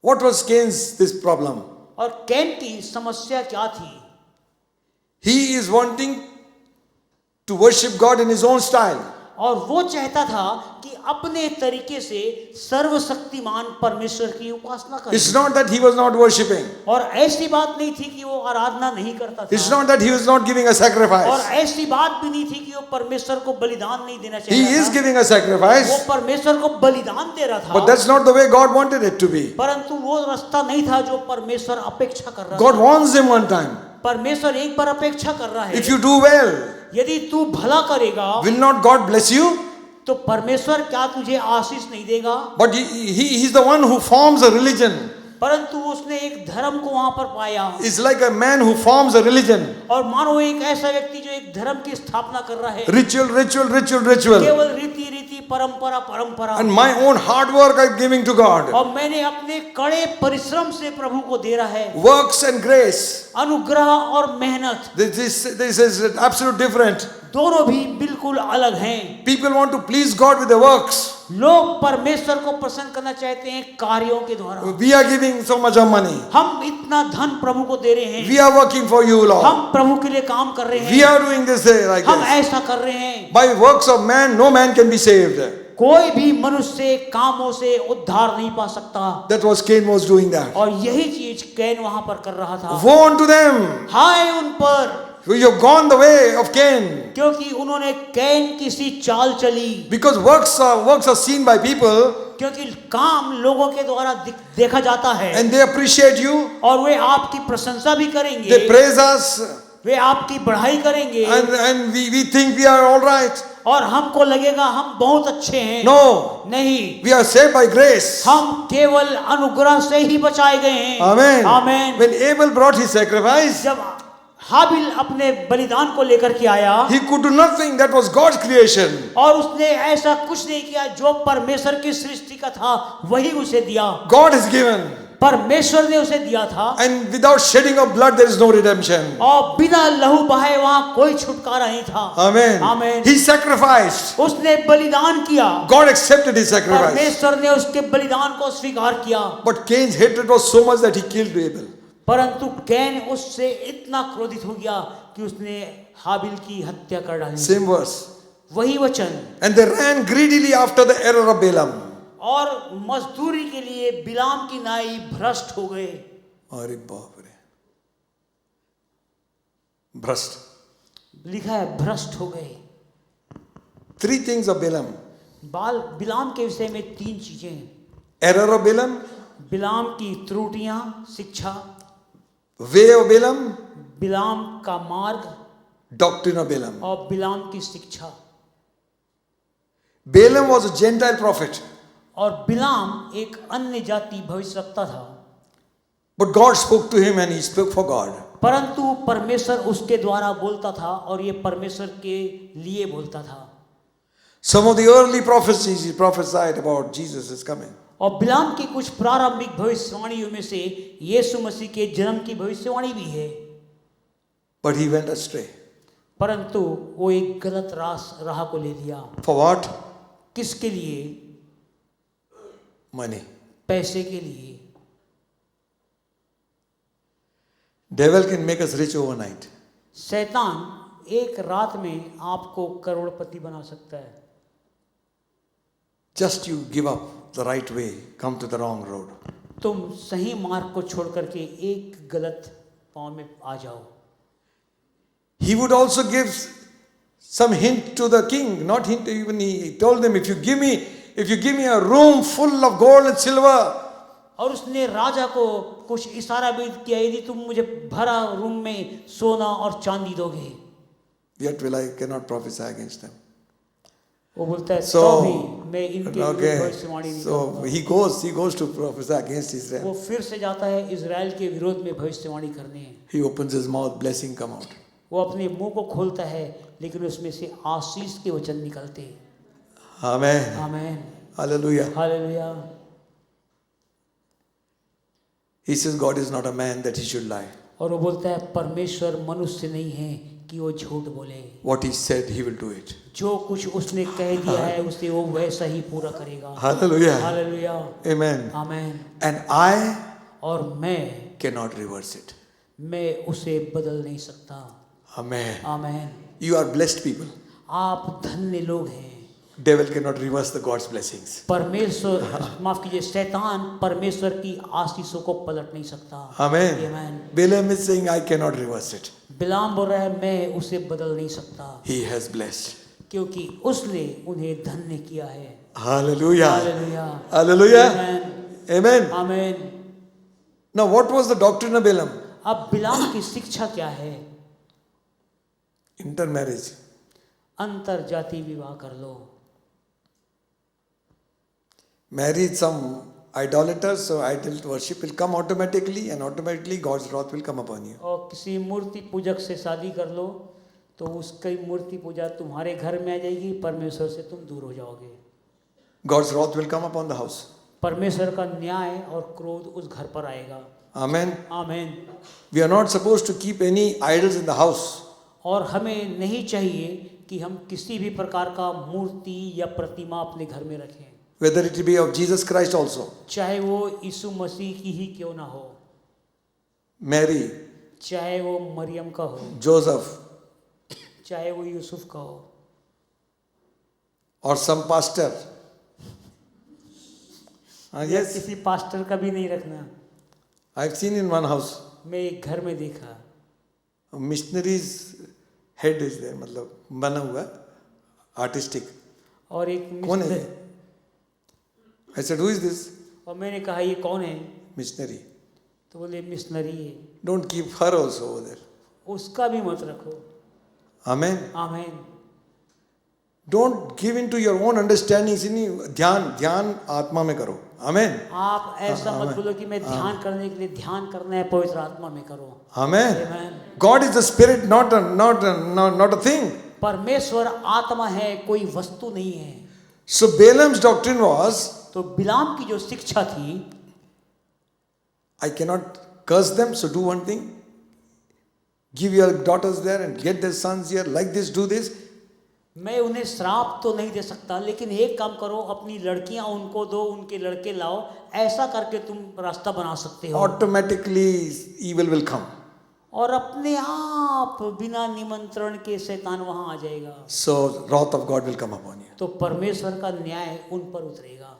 What was Cain's this problem? और कैन की समस्या क्या थी? He is wanting to worship God in his own style. और वो चाहता था कि अपने तरीके से सर्वशक्तिमान परमेश्वर की उपासना करे। It's not that he was not worshipping. और ऐसी बात नहीं थी कि वो आराधना नहीं करता था। It's not that he was not giving a और sacrifice. ऐसी बात भी नहीं थी कि वो परमेश्वर को बलिदान नहीं देना चाहता था। He is giving a sacrifice. वो परमेश्वर को बलिदान दे रहा था। But that's not the way God wanted it to be. परंतु वो रास्ता नहीं था जो परमेश्वर अपेक्षा कर रहा God था। warns him one time. परमेश्वर एक बार अपेक्षा कर रहा है, If you do well, यदि तू भला करेगा will not God bless you? तो परमेश्वर क्या तुझे आशीष नहीं देगा? But he's the one who forms a religion. परंतु उसने एक धर्म को वहां पर पाया। It's like a man who forms a religion. और मानो एक ऐसा व्यक्ति जो एक धर्म की स्थापना कर रहा है। Ritual, ritual, ritual, ritual. केवल रीति रीति, परंपरा परंपरा। And my own hard work I'm giving to God. और मैंने अपने कड़े परिश्रम से प्रभु को दे रहा है। Works and grace. अनुग्रह और मेहनत। This is absolute different. दोनों भी बिल्कुल अलग हैं। People want to please God with their works. लोग परमेश्वर को प्रसन्न करना चाहते हैं कार्यों के द्वारा। We are giving so much of money. हम इतना धन प्रभु को दे रहे हैं। We are working for you, Lord. हम प्रभु के लिए काम कर रहे हैं। We are doing this like हम this. ऐसा कर रहे हैं। By works of man, no man can be saved. कोई भी मनुष्य कामों से उद्धार नहीं पा सकता। That was Cain was doing that. और यही चीज कैन वहां पर कर रहा था। Woe unto them. हाय उन पर, You have gone the way of Cain. क्योंकि उन्होंने कैन की सी चाल चली। Because works are seen by people. क्योंकि काम लोगों के द्वारा देखा जाता है। And they appreciate you. और वे आपकी प्रशंसा भी करेंगे। They praise us. वे आपकी बढ़ाई करेंगे। And we think we are all right. और हमको लगेगा हम बहुत अच्छे हैं। No. नहीं, We are saved by grace. हम केवल अनुग्रह से ही बचाए गए हैं। Amen. Amen. When Abel brought his sacrifice, जब हाबिल अपने बलिदान को लेकर के आया, he could do nothing. That was God's creation. और उसने ऐसा कुछ नहीं किया जो परमेश्वर की सृष्टि का था वही उसे दिया। God has given. परमेश्वर ने उसे दिया था, And without shedding of blood, there is no redemption. और बिना लहू बहाए वहां कोई छुटकारा नहीं था। Amen. Amen. He sacrificed. उसने बलिदान किया, God accepted his sacrifice. परमेश्वर ने उसके बलिदान को स्वीकार किया। But Cain's hatred was so much that he killed Abel. परंतु कैन उससे इतना क्रोधित हो गया कि उसने हाबिल की हत्या कर डाली। Same verse. वही वचन। And they ran greedily after the error of Balaam. और मजदूरी के लिए बिलाम की नाई भ्रष्ट हो गए। अरे बाप रे, भ्रष्ट लिखा है भ्रष्ट हो गए। 3 things of Balaam. बिलाम के विषय में 3 चीजें। Error of Balaam, बिलाम की त्रुटियां, शिक्षा, way of Balaam, बिलाम का मार्ग, doctrine of Balaam. और बिलाम की शिक्षा। Balaam was a Gentile prophet. और बिलाम एक अन्य जाति भविष्यवक्ता था। But God spoke to him and he spoke for God. परंतु परमेश्वर उसके द्वारा बोलता था और ये परमेश्वर के लिए बोलता था। Some of the early prophecies he prophesied about Jesus is coming. और बिलाम की कुछ प्रारंभिक भविष्यवाणियों में से यीशु मसीह के जन्म की भविष्यवाणी भी है। But he went astray. परंतु वो एक गलत राह को ले लिया। For what? किसके लिए? Money. पैसे के लिए। Devil can make us rich overnight. शैतान एक रात में आपको करोड़पति बना सकता है। Just you give up the right way, come to the wrong road. तुम सही मार्ग को छोड़ करके एक गलत पांव में आ जाओ। He would also give some hint to the king, not hint even, he told them, if you give me a room full of gold and silver. और उसने राजा को कुछ इशारा भी किया, यदि तुम मुझे भरा रूम में सोना और चांदी दोगे। Yet will I cannot prophesy against them. वो बोलता है So, तो भी मैं इनके विरुद्ध भविष्यवाणी नहीं so करूंगा। he goes to prophesy against वो Israel. फिर से जाता है इजराइल के विरोध में भविष्यवाणी करने। He opens his mouth, blessing come out. वो अपने मुंह को खोलता है लेकिन उसमें से आशीष के वचन निकलते हैं। Amen. आमीन। Hallelujah. Hallelujah. He says God is not a man that he should lie. और वो बोलता है परमेश्वर मनुष्य नहीं है कि वो झूठ बोले। What he said, he will do it. जो कुछ उसने कह दिया है उसे वो वैसा ही पूरा करेगा। Hallelujah. हालेलुया। Amen. आमीन। And I और मैं cannot reverse it. उसे बदल नहीं सकता। Amen. आमीन। You are blessed people. आप धन्य लोग हैं। Devil cannot reverse the God's blessings. परमेश्वर माफ कीजिए, शैतान परमेश्वर की आशीषों को पलट नहीं सकता। Amen. आमीन। Balaam is saying, I cannot reverse it. बिलाम बोल रहा है मैं उसे बदल नहीं सकता He has blessed. क्योंकि उसने उन्हें धन्य किया है। Hallelujah. हालेलुया। Hallelujah. आमीन। Amen. आमीन। Now, what was the doctrine of Balaam? अब बिलाम की शिक्षा क्या है? Intermarriage. अंतर जाति विवाह कर लो। Married some idolaters, so idol worship will come automatically, and automatically God's wrath will come upon you. और किसी मूर्ति पूजक से शादी कर लो तो उसकी मूर्ति पूजा तुम्हारे घर में आ जाएगी, परमेश्वर से तुम दूर हो जाओगे। God's wrath will come upon the house. परमेश्वर का न्याय और क्रोध उस घर पर आएगा। Amen. आमीन। We are not supposed to keep any idols in the house. और हमें नहीं चाहिए कि हम किसी भी प्रकार का मूर्ति या प्रतिमा अपने घर में रखें, Whether it be of Jesus Christ also. चाहे वो यीशु मसीह की ही क्यों ना हो, Mary, चाहे वो मरियम का हो, Joseph, चाहे वो यूसुफ का हो, or some pastor. या Yes, किसी पास्टर का भी नहीं रखना। I've seen in one house, मैं एक घर में देखा, a missionary's head is there, मतलब बना हुआ artistic. और एक कौन है? I said, who is this? और मैंने कहा ये कौन है? Missionary. तो बोले मिशनरी है। Don't keep her also over there. उसका भी मत रखो। Amen. आमीन। Don't give in to your own understanding. इसलिए ध्यान आत्मा में करो. Amen. आप ऐसा मत बोलो कि मैं ध्यान करने के लिए ध्यान करना है, पवित्र आत्मा में करो। Amen. Amen. God is the spirit, not a thing. परमेश्वर आत्मा है, कोई वस्तु नहीं है। So Balaam's doctrine was, तो बिलाम की जो शिक्षा थी, I cannot curse them, so do one thing. Give your daughters there and get their sons here. Like this, do this. मैं उन्हें श्राप तो नहीं दे सकता, लेकिन एक काम करो, अपनी लड़कियां उनको दो, उनके लड़के लाओ, ऐसा करके तुम रास्ता बना सकते हो। Automatically, evil will come. और अपने आप बिना निमंत्रण के शैतान वहां आ जाएगा। So, wrath of God will come upon you. तो परमेश्वर का न्याय उन पर उतरेगा।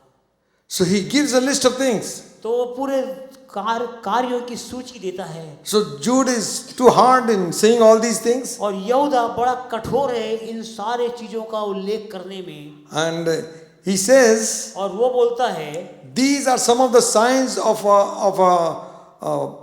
So, he gives a list of things. तो वो पूरे कार्यों की सूची देता है। So, Jude is too hard in saying all these things. और यहूदा बड़ा कठोर है इन सारे चीजों का उल्लेख करने में। And he says, और वो बोलता है, these are some of the signs of a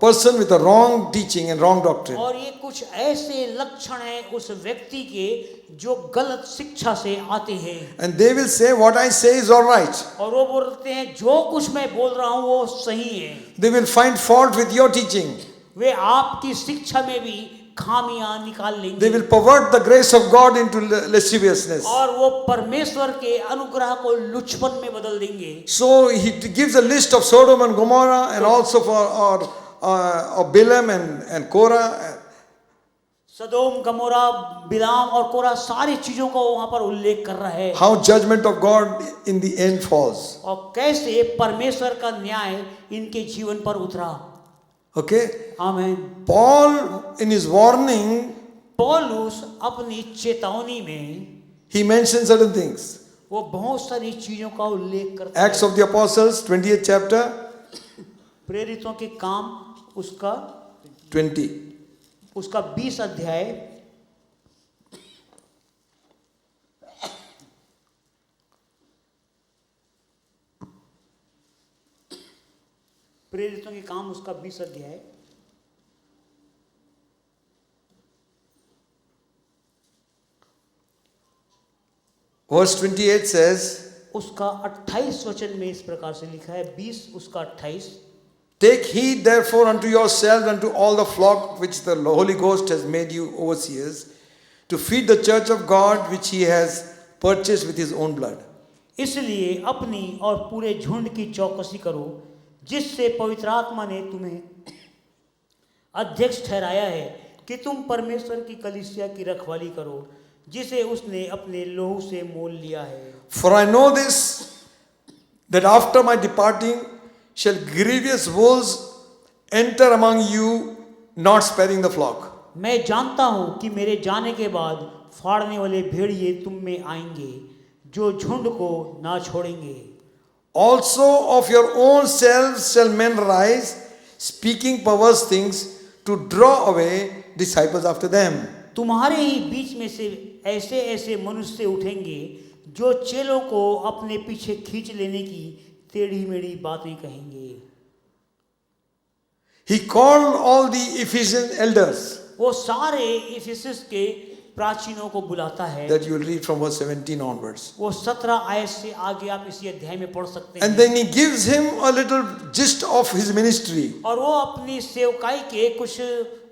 person with a wrong teaching and wrong doctrine. और ये कुछ ऐसे लक्षण हैं उस व्यक्ति के जो गलत शिक्षा से आते हैं। And they will say, what I say is all right. और वो बोलते हैं जो कुछ मैं बोल रहा हूँ वो सही है। They will find fault with your teaching. वे आपकी शिक्षा में भी खामियां निकाल लेंगे। They will pervert the grace of God into lasciviousness. और वो परमेश्वर के अनुग्रह को लुचपन में बदल देंगे। So he gives a list of Sodom and Gomorrah and also for Balaam and Korah. Sodom, Gomorrah, Balaam और कोरा सारी चीजों को वहां पर उल्लेख कर रहा है। How judgment of God in the end falls. और कैसे परमेश्वर का न्याय इनके जीवन पर उतरा। Okay. आमीन। Paul in his warning, पौलुस अपनी चेतावनी में he mentions certain things. वो बहुत सारी चीजों का उल्लेख करता है। Acts of the Apostles 20th chapter, प्रेरितों के काम उसका 20 अध्याय प्रेरितों के काम उसका 20 अध्याय verse 28 says, उसका 28 वचन में इस प्रकार से लिखा है, 20 उसका 28। Take heed therefore unto yourselves and to all the flock which the Holy Ghost has made you overseers, to feed the church of God which he has purchased with his own blood. इसलिए अपनी और पूरे झुंड की चौकसी करो, जिससे पवित्र आत्मा ने तुम्हें अध्यक्ष ठहराया है कि तुम परमेश्वर की कलीसिया की रखवाली करो, जिसे उसने अपने लहू से मोल लिया है। For I know this, that after my departing shall grievous wolves enter among you, not sparing the flock. मैं जानता हूँ कि मेरे जाने के बाद फाड़ने वाले भेड़िए तुम में आएंगे, जो झुंड को ना छोड़ेंगे। Also of your own selves shall men rise, speaking perverse things, to draw away disciples after them. तुम्हारे ही बीच में से ऐसे ऐसे मनुष्य उठेंगे जो चेलों को अपने पीछे खींच लेने की टेढ़ी मेढ़ी बातें कहेंगे। He called all the Ephesian elders. वो सारे इफिसस के प्राचीनों को बुलाता है। That you will read from verse 17 onwards. वो 17 आयत से आगे आप इसी अध्याय में पढ़ सकते हैं। And then he gives him a little gist of his ministry. और वो अपनी सेवकाई के कुछ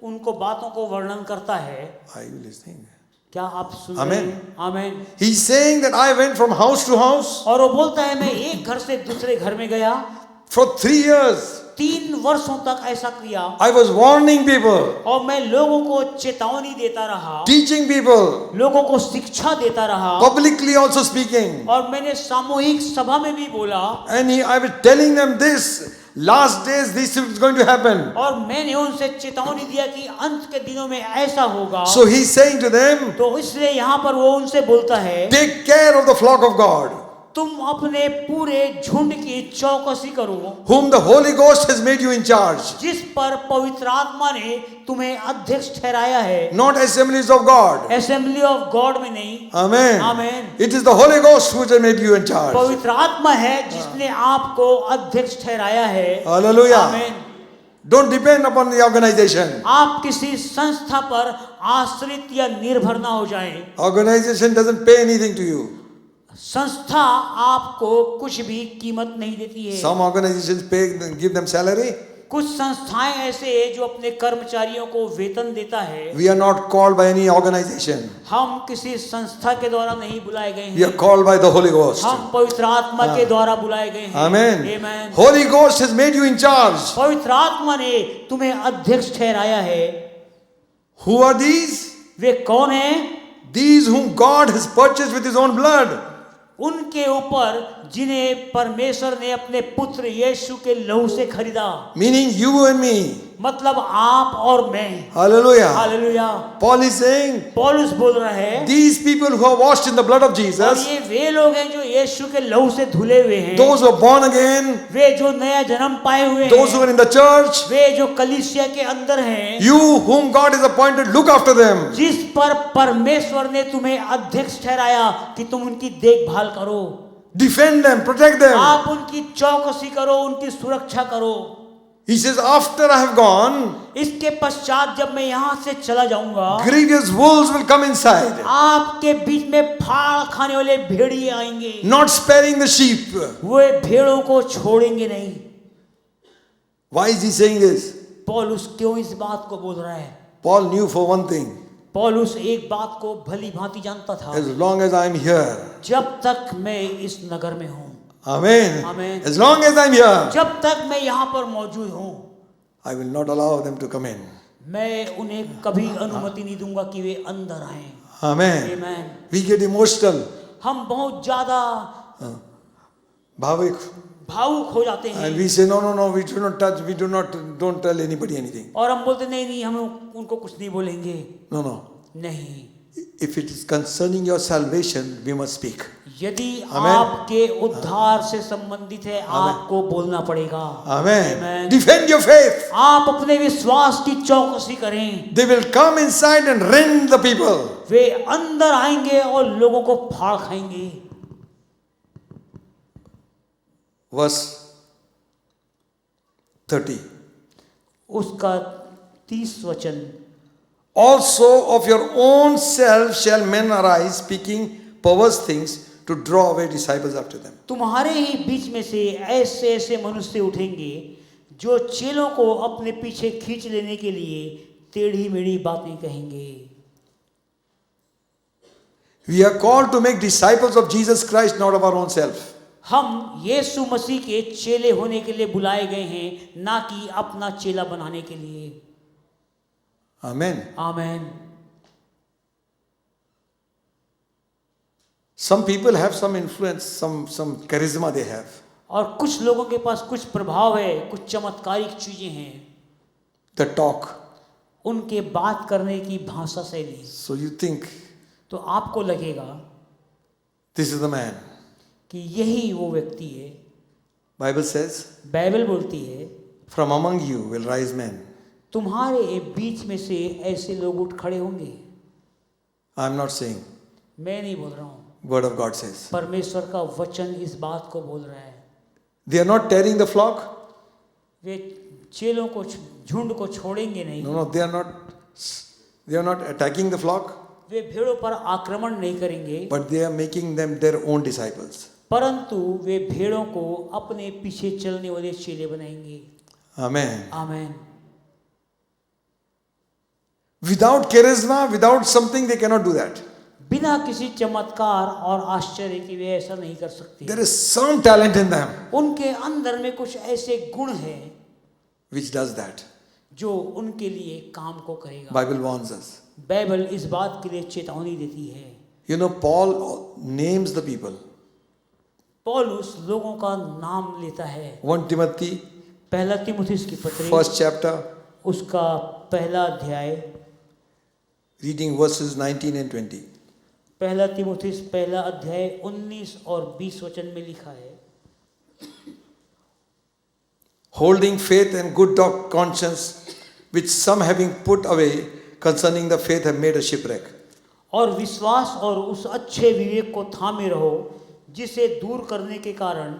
उनको बातों को वर्णन करता है। Are you listening? क्या आप सुन रहे हैं? आमीन। He's saying that I went from house to house. और वो बोलता है मैं एक घर से दूसरे घर में गया। For 3 years. 3 वर्षों तक ऐसा किया। I was warning people. और मैं लोगों को चेतावनी देता रहा। Teaching people. लोगों को शिक्षा देता रहा। Publicly also speaking. और मैंने सामूहिक सभा में भी बोला। And I was telling them this. Last days this is going to happen. और मैंने उनसे चेतावनी दिया कि अंत के दिनों में ऐसा होगा। So he's saying to them, तो इसलिए यहाँ पर वो उनसे बोलता है, take care of the flock of God, तुम अपने पूरे झुंड की चौकसी करो, whom the Holy Ghost has made you in charge. जिस पर पवित्र आत्मा ने तुम्हें अध्यक्ष ठहराया है। Not assemblies of God. Assembly of God में नहीं। Amen. Amen. It is the Holy Ghost who has made you in charge. पवित्र आत्मा है जिसने आपको अध्यक्ष ठहराया है। Hallelujah. Amen. Don't depend upon the organization. आप किसी संस्था पर आश्रित या निर्भर ना हो जाएं। Organization doesn't pay anything to you. संस्था आपको कुछ भी कीमत नहीं देती है। Some organizations pay, give them salary. कुछ संस्थाएं ऐसे हैं जो अपने कर्मचारियों को वेतन देता है। We are not called by any organization. हम किसी संस्था के द्वारा नहीं बुलाए गए We are हैं, called by the Holy Ghost. हम पवित्र आत्मा के द्वारा बुलाए गए हैं। Amen. Amen. Holy Ghost has made you in charge. पवित्र आत्मा ने तुम्हें अध्यक्ष ठहराया है। Who are these? वे कौन हैं? These whom God has purchased with His own blood. उनके ऊपर जिन्हें परमेश्वर ने अपने पुत्र यीशु के लहू से खरीदा। Meaning you and me. मतलब आप और मैं। Hallelujah. Hallelujah. Paul is saying, पौलुस बोल रहा है, these people who are washed in the blood of और Jesus, ये वे लोग हैं जो यीशु के लहू से धुले हुए हैं। those who are born again, वे जो नया जन्म पाए हुए those who हैं, are in the church, वे जो कलीसिया के अंदर हैं, you whom God has appointed, look after them. जिस पर परमेश्वर ने तुम्हें अध्यक्ष ठहराया कि तुम उनकी देखभाल करो। Defend them, protect them. आप उनकी चौकसी करो, उनकी सुरक्षा करो। He says, after I have gone, इसके पश्चात जब मैं यहाँ से चला जाऊंगा, grievous wolves will come inside, आपके बीच में फाड़ खाने वाले भेड़िए आएंगे, not sparing the sheep. वे भेड़ों को छोड़ेंगे नहीं। Why is he saying this? पौलुस क्यों इस बात को बोल रहा है? Paul knew for one thing, पौलुस एक बात को भली भांति जानता था, as long as I am here, जब तक मैं इस नगर में हूँ, Amen. Amen. As long as I am here, जब तक मैं यहाँ पर मौजूद हूँ, I will not allow them to come in. मैं उन्हें कभी अनुमति नहीं दूंगा कि वे अंदर आएं। Amen. Amen. We get emotional, हम बहुत ज्यादा bhavik, भावुक हो जाते and हैं we say, no, we do not touch, don't tell anybody anything. और हम बोलते नहीं, हम उनको कुछ नहीं बोलेंगे। No. नहीं, If it is concerning your salvation, we must speak. यदि Amen. आपके उद्धार से संबंधित है, आपको बोलना पड़ेगा। Amen. Amen. Defend your faith. आप अपने विश्वास की चौकसी करें। They will come inside and rend the people. वे अंदर आएंगे और लोगों को फाड़ खाएंगे। Verse 30. उसका 30 वचन, Also of your own self shall men arise, speaking perverse things to draw away disciples after them. तुम्हारे ही बीच में से ऐसे ऐसे मनुष्य उठेंगे जो चेलों को अपने पीछे खींच लेने के लिए टेढ़ी मेढ़ी बातें कहेंगे। We are called to make disciples of Jesus Christ, not of our own self. हम यीशु मसीह के चेले होने के लिए बुलाए गए हैं, ना कि अपना चेला बनाने के लिए। Amen. Amen. Some people have some influence, some charisma they have. और कुछ लोगों के पास कुछ प्रभाव है, कुछ चमत्कारिक चीजें हैं। The talk. उनके बात करने की भाषा शैली। So you think तो आपको लगेगा this is the man. कि यही वो व्यक्ति है। Bible says, बाइबल बोलती है, from among you will rise men. तुम्हारे बीच में से ऐसे लोग उठ खड़े होंगे। I am not saying. मैं नहीं बोल रहा हूँ, Word of God says. परमेश्वर का वचन इस बात को बोल रहा है। They are not tearing the flock. वे चेलों को, झुंड को छोड़ेंगे नहीं। No, they are not attacking the flock, वे भेड़ों पर आक्रमण नहीं करेंगे, but they are making them their own disciples. परंतु वे भेड़ों को अपने पीछे चलने वाले चेले बनाएंगे। Amen. Amen. Without charisma, without something, they cannot do that. बिना किसी चमत्कार और आश्चर्य के वे ऐसा नहीं कर सकते। There is some talent in them उनके अंदर में कुछ ऐसे गुण हैं which does that. जो उनके लिए काम को करेगा। Bible warns us. बाइबल इस बात के लिए चेतावनी देती है। You know, Paul names the people. पौलुस लोगों का नाम लेता है। 1 Timothy, पहला तीमुथियुस की पत्री, 1st chapter, उसका पहला अध्याय, reading verses 19 and 20. पहला तीमुथियुस पहला अध्याय 19 और 20 वचन में लिखा है, Holding faith and good conscience, which some having put away concerning the faith have made a shipwreck. और विश्वास और उस अच्छे विवेक को थामे रहो जिसे दूर करने के कारण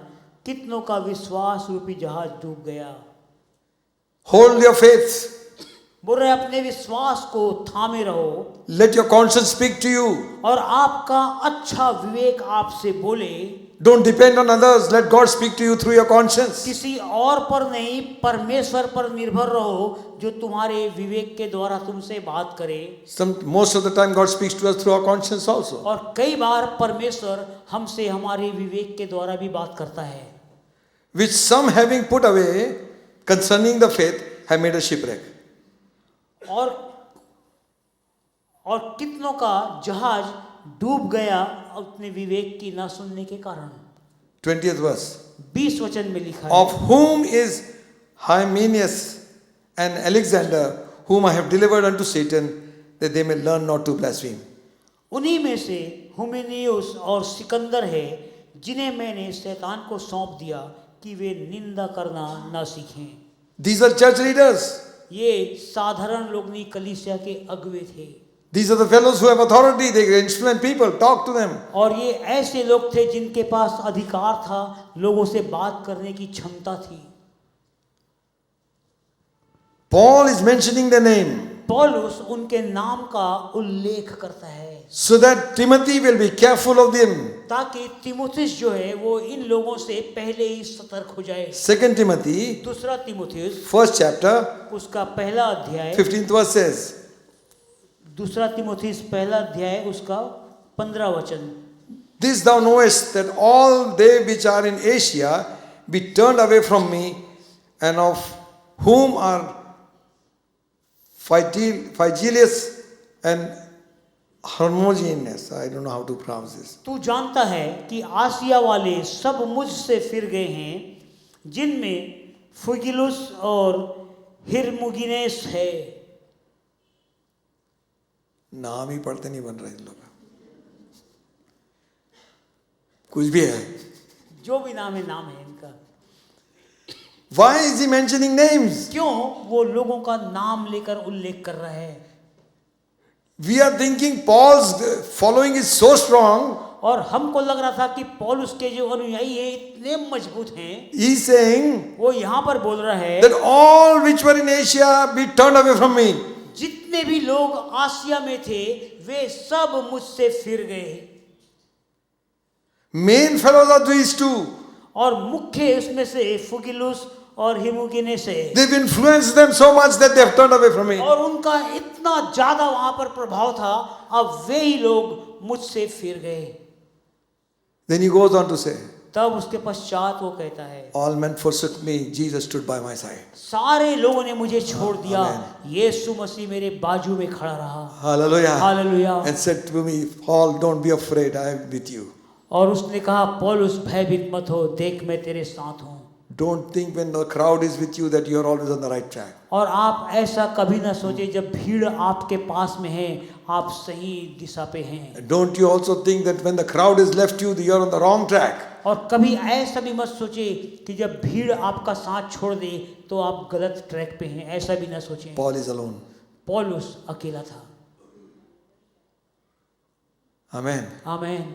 कितनों का विश्वास रूपी जहाज डूब गया। Hold your faith. बोल रहे अपने विश्वास को थामे रहो। Let your conscience speak to you. और आपका अच्छा विवेक आपसे बोले। Don't depend on others. Let God speak to you through your conscience. किसी और पर नहीं, परमेश्वर पर निर्भर रहो जो तुम्हारे विवेक के द्वारा तुमसे बात करे। Most of the time God speaks to us through our conscience also. और कई बार परमेश्वर हमसे हमारे विवेक के द्वारा भी बात करता है। Which some having put away concerning the faith have made a shipwreck. और कितनों का जहाज डूब गया अपने विवेक की ना सुनने के कारण। 20th verse. 20 वचन में लिखा है, Of whom is Hymenaeus and Alexander, whom I have delivered unto Satan, that they may learn not to blaspheme. उन्हीं में से हुमेनियुस और सिकंदर है जिन्हें मैंने शैतान को सौंप दिया कि वे निंदा करना ना सीखें। These are church leaders. ये साधारण लोग नहीं, कलीसिया के अगुवे थे। These are the fellows who have authority. They can influence people. Talk to them. और ये ऐसे लोग थे जिनके पास अधिकार था, लोगों से बात करने की क्षमता थी। Paul is mentioning the name पौलुस उनके नाम का उल्लेख करता है so that Timothy will be careful of them. ताकि तिमुथियुस जो है वो इन लोगों से पहले ही सतर्क हो जाए। 2 Timothy, दूसरा तिमुथियुस 1st chapter, उसका पहला अध्याय 15th verse says, दूसरा तिमुथियुस पहला अध्याय उसका 15 वचन, This thou knowest, that all they which are in Asia be turned away from me, and of whom are Phygellus and Hermogenes. I don't know how to pronounce this. तू जानता है कि आसिया वाले सब मुझसे फिर गए हैं, जिनमें फुगिलुस और हिरमुगिनेस है। नाम ही पढ़ते नहीं बन रहा इन लोग, कुछ भी है, जो भी नाम है इनका। Why is he mentioning names? क्यों वो लोगों का नाम लेकर उल्लेख कर रहा है? We are thinking Paul's following is so strong. और हमको लग रहा था कि पौलुस के जो अनुयायी हैं इतने मजबूत हैं। He is saying वो यहाँ पर बोल रहा है that all which were in Asia be turned away from me. जितने भी लोग आसिया में थे वे सब मुझसे फिर गए। Main fellows are these two. और मुख्य इसमें से फुगिलुस और हिमुगिनेस है। They've influenced them so much that they have turned away from me. और उनका इतना ज्यादा वहां पर प्रभाव था, अब वे ही लोग मुझसे फिर गए। Then he goes on to say, तब उसके पश्चात वो कहता है, all men forsook me, Jesus stood by my side. सारे लोगों ने मुझे छोड़ दिया, यीशु मसीह मेरे बाजू में खड़ा रहा। Hallelujah. Hallelujah. And said to me, Paul, don't be afraid, I am with you. और उसने कहा, पौलुस भयभीत मत हो, देख मैं तेरे साथ हूँ। Don't think when the crowd is with you that you are always on the right track. और आप ऐसा कभी ना सोचे जब भीड़ आपके पास में है आप सही दिशा पे हैं। Don't you also think that when the crowd is left you, you are on the wrong track. और कभी ऐसा भी मत सोचे कि जब भीड़ आपका साथ छोड़ दे तो आप गलत ट्रैक पे हैं, ऐसा भी ना सोचें। Paul is alone. पौलुस अकेला था। Amen. आमेन।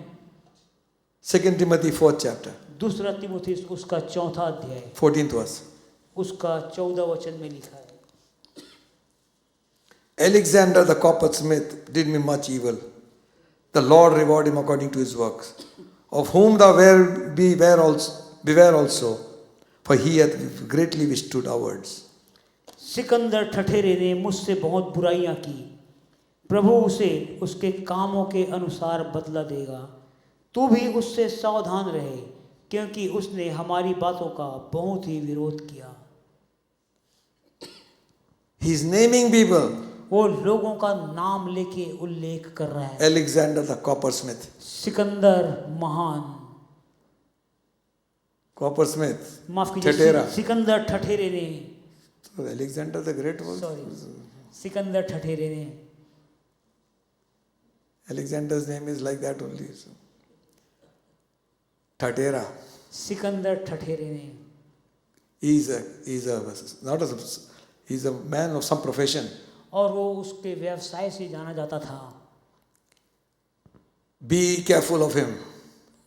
2 Timothy 4th chapter, दूसरा तिमुथियुस उसका 4था अध्याय 14th verse. उसका 14 वचन में लिखा है, Alexander the coppersmith did me much evil. The Lord reward him according to his works. Of whom thou beware also, for he hath greatly withstood our words. Sikandar ठठेरे ने मुझसे बहुत बुराइयां की, प्रभु उसे उसके कामों के अनुसार बदला देगा। तू भी उससे सावधान रहे, क्योंकि उसने हमारी बातों का बहुत ही विरोध किया। He is naming people. वो लोगों का नाम लेके उल्लेख कर रहा है। Alexander the coppersmith. सिकंदर महान, Coppersmith. माफ कीजिए, ठठेरा. सिकंदर ठठेरे ने, So Alexander the Great was. Sorry, सिकंदर ठठेरे ने। Alexander's name is like that only. So. Tatera. Sikandar ठठेरे ने। He's a man of some profession. और वो उसके व्यवसाय से जाना जाता था। Be careful of him.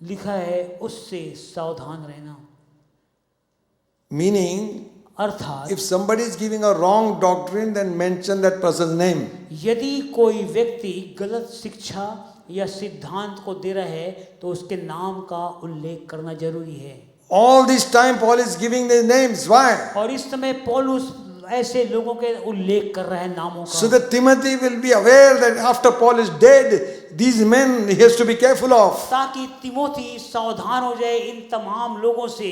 लिखा है उससे सावधान रहना। Meaning, अर्थात If somebody is giving a wrong doctrine, then mention that person's name. यदि कोई व्यक्ति गलत शिक्षा या सिद्धांत को दे रहा है तो उसके नाम का उल्लेख करना जरूरी है। All this time Paul is giving their names. Why? और इस समय पौलुस ऐसे लोगों के उल्लेख कर रहा है नामों So का, that Timothy will be aware that after Paul is dead, these men he has to be careful of. ताकि तिमोथी सावधान हो जाए इन तमाम लोगों से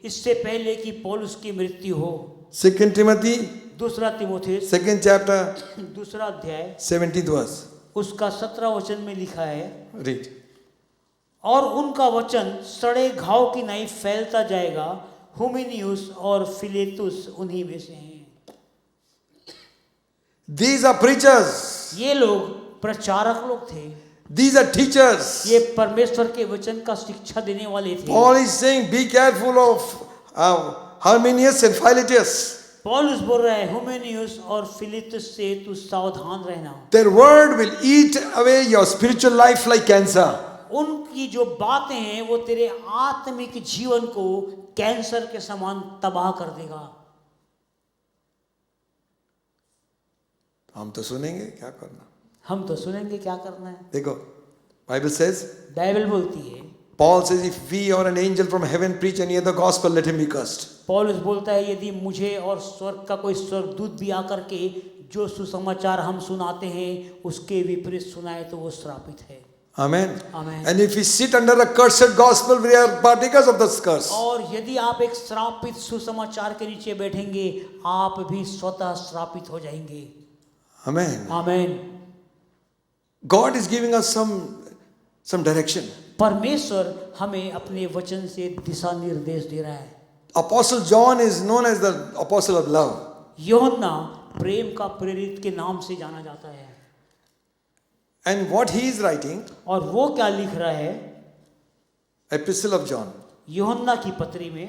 इससे पहले कि पौलुस की मृत्यु हो। 2 Timothy, दूसरा तिमोथेयुस 2nd chapter, दूसरा अध्याय 17th verse. उसका 17 वचन में लिखा है, Read. और उनका वचन सड़े घाव की नाई फैलता जाएगा, हुमिनियुस और फिलेतुस उन्हीं में से हैं। These are preachers. ये लोग प्रचारक लोग थे, These are teachers. ये परमेश्वर के वचन का शिक्षा देने वाले थे। Paul is saying, be careful of Hymenaeus and Philetus. पौलुस बोल रहा है हुमेनियुस और फिलेतुस से तू सावधान रहना। Their word will eat away your spiritual life like cancer. उनकी जो बातें हैं वो तेरे आत्मिक जीवन को कैंसर के समान तबाह कर देगा। हम तो सुनेंगे, क्या करना? हम तो सुनेंगे, क्या करना है? देखो, Bible says, बाइबल बोलती है, Paul says, if we or an angel from heaven preach any other gospel, let him be cursed. पौलुस बोलता है यदि मुझे और स्वर्ग का कोई स्वर्गदूत भी आकर के जो सुसमाचार हम सुनाते हैं उसके विपरीत सुनाए तो वो श्रापित है। Amen. Amen. And if we sit under a cursed gospel, we are partakers of this curse. और यदि आप एक श्रापित सुसमाचार के नीचे बैठेंगे आप भी स्वतः श्रापित हो जाएंगे। Amen. आमीन। God is giving us some direction. परमेश्वर हमें अपने वचन से दिशा निर्देश दे रहा है। Apostle John is known as the apostle of love. यूहन्ना प्रेम का प्रेरित के नाम से जाना जाता है। And what he is writing, और वो क्या लिख रहा है? Epistle of John, यूहन्ना की पत्री में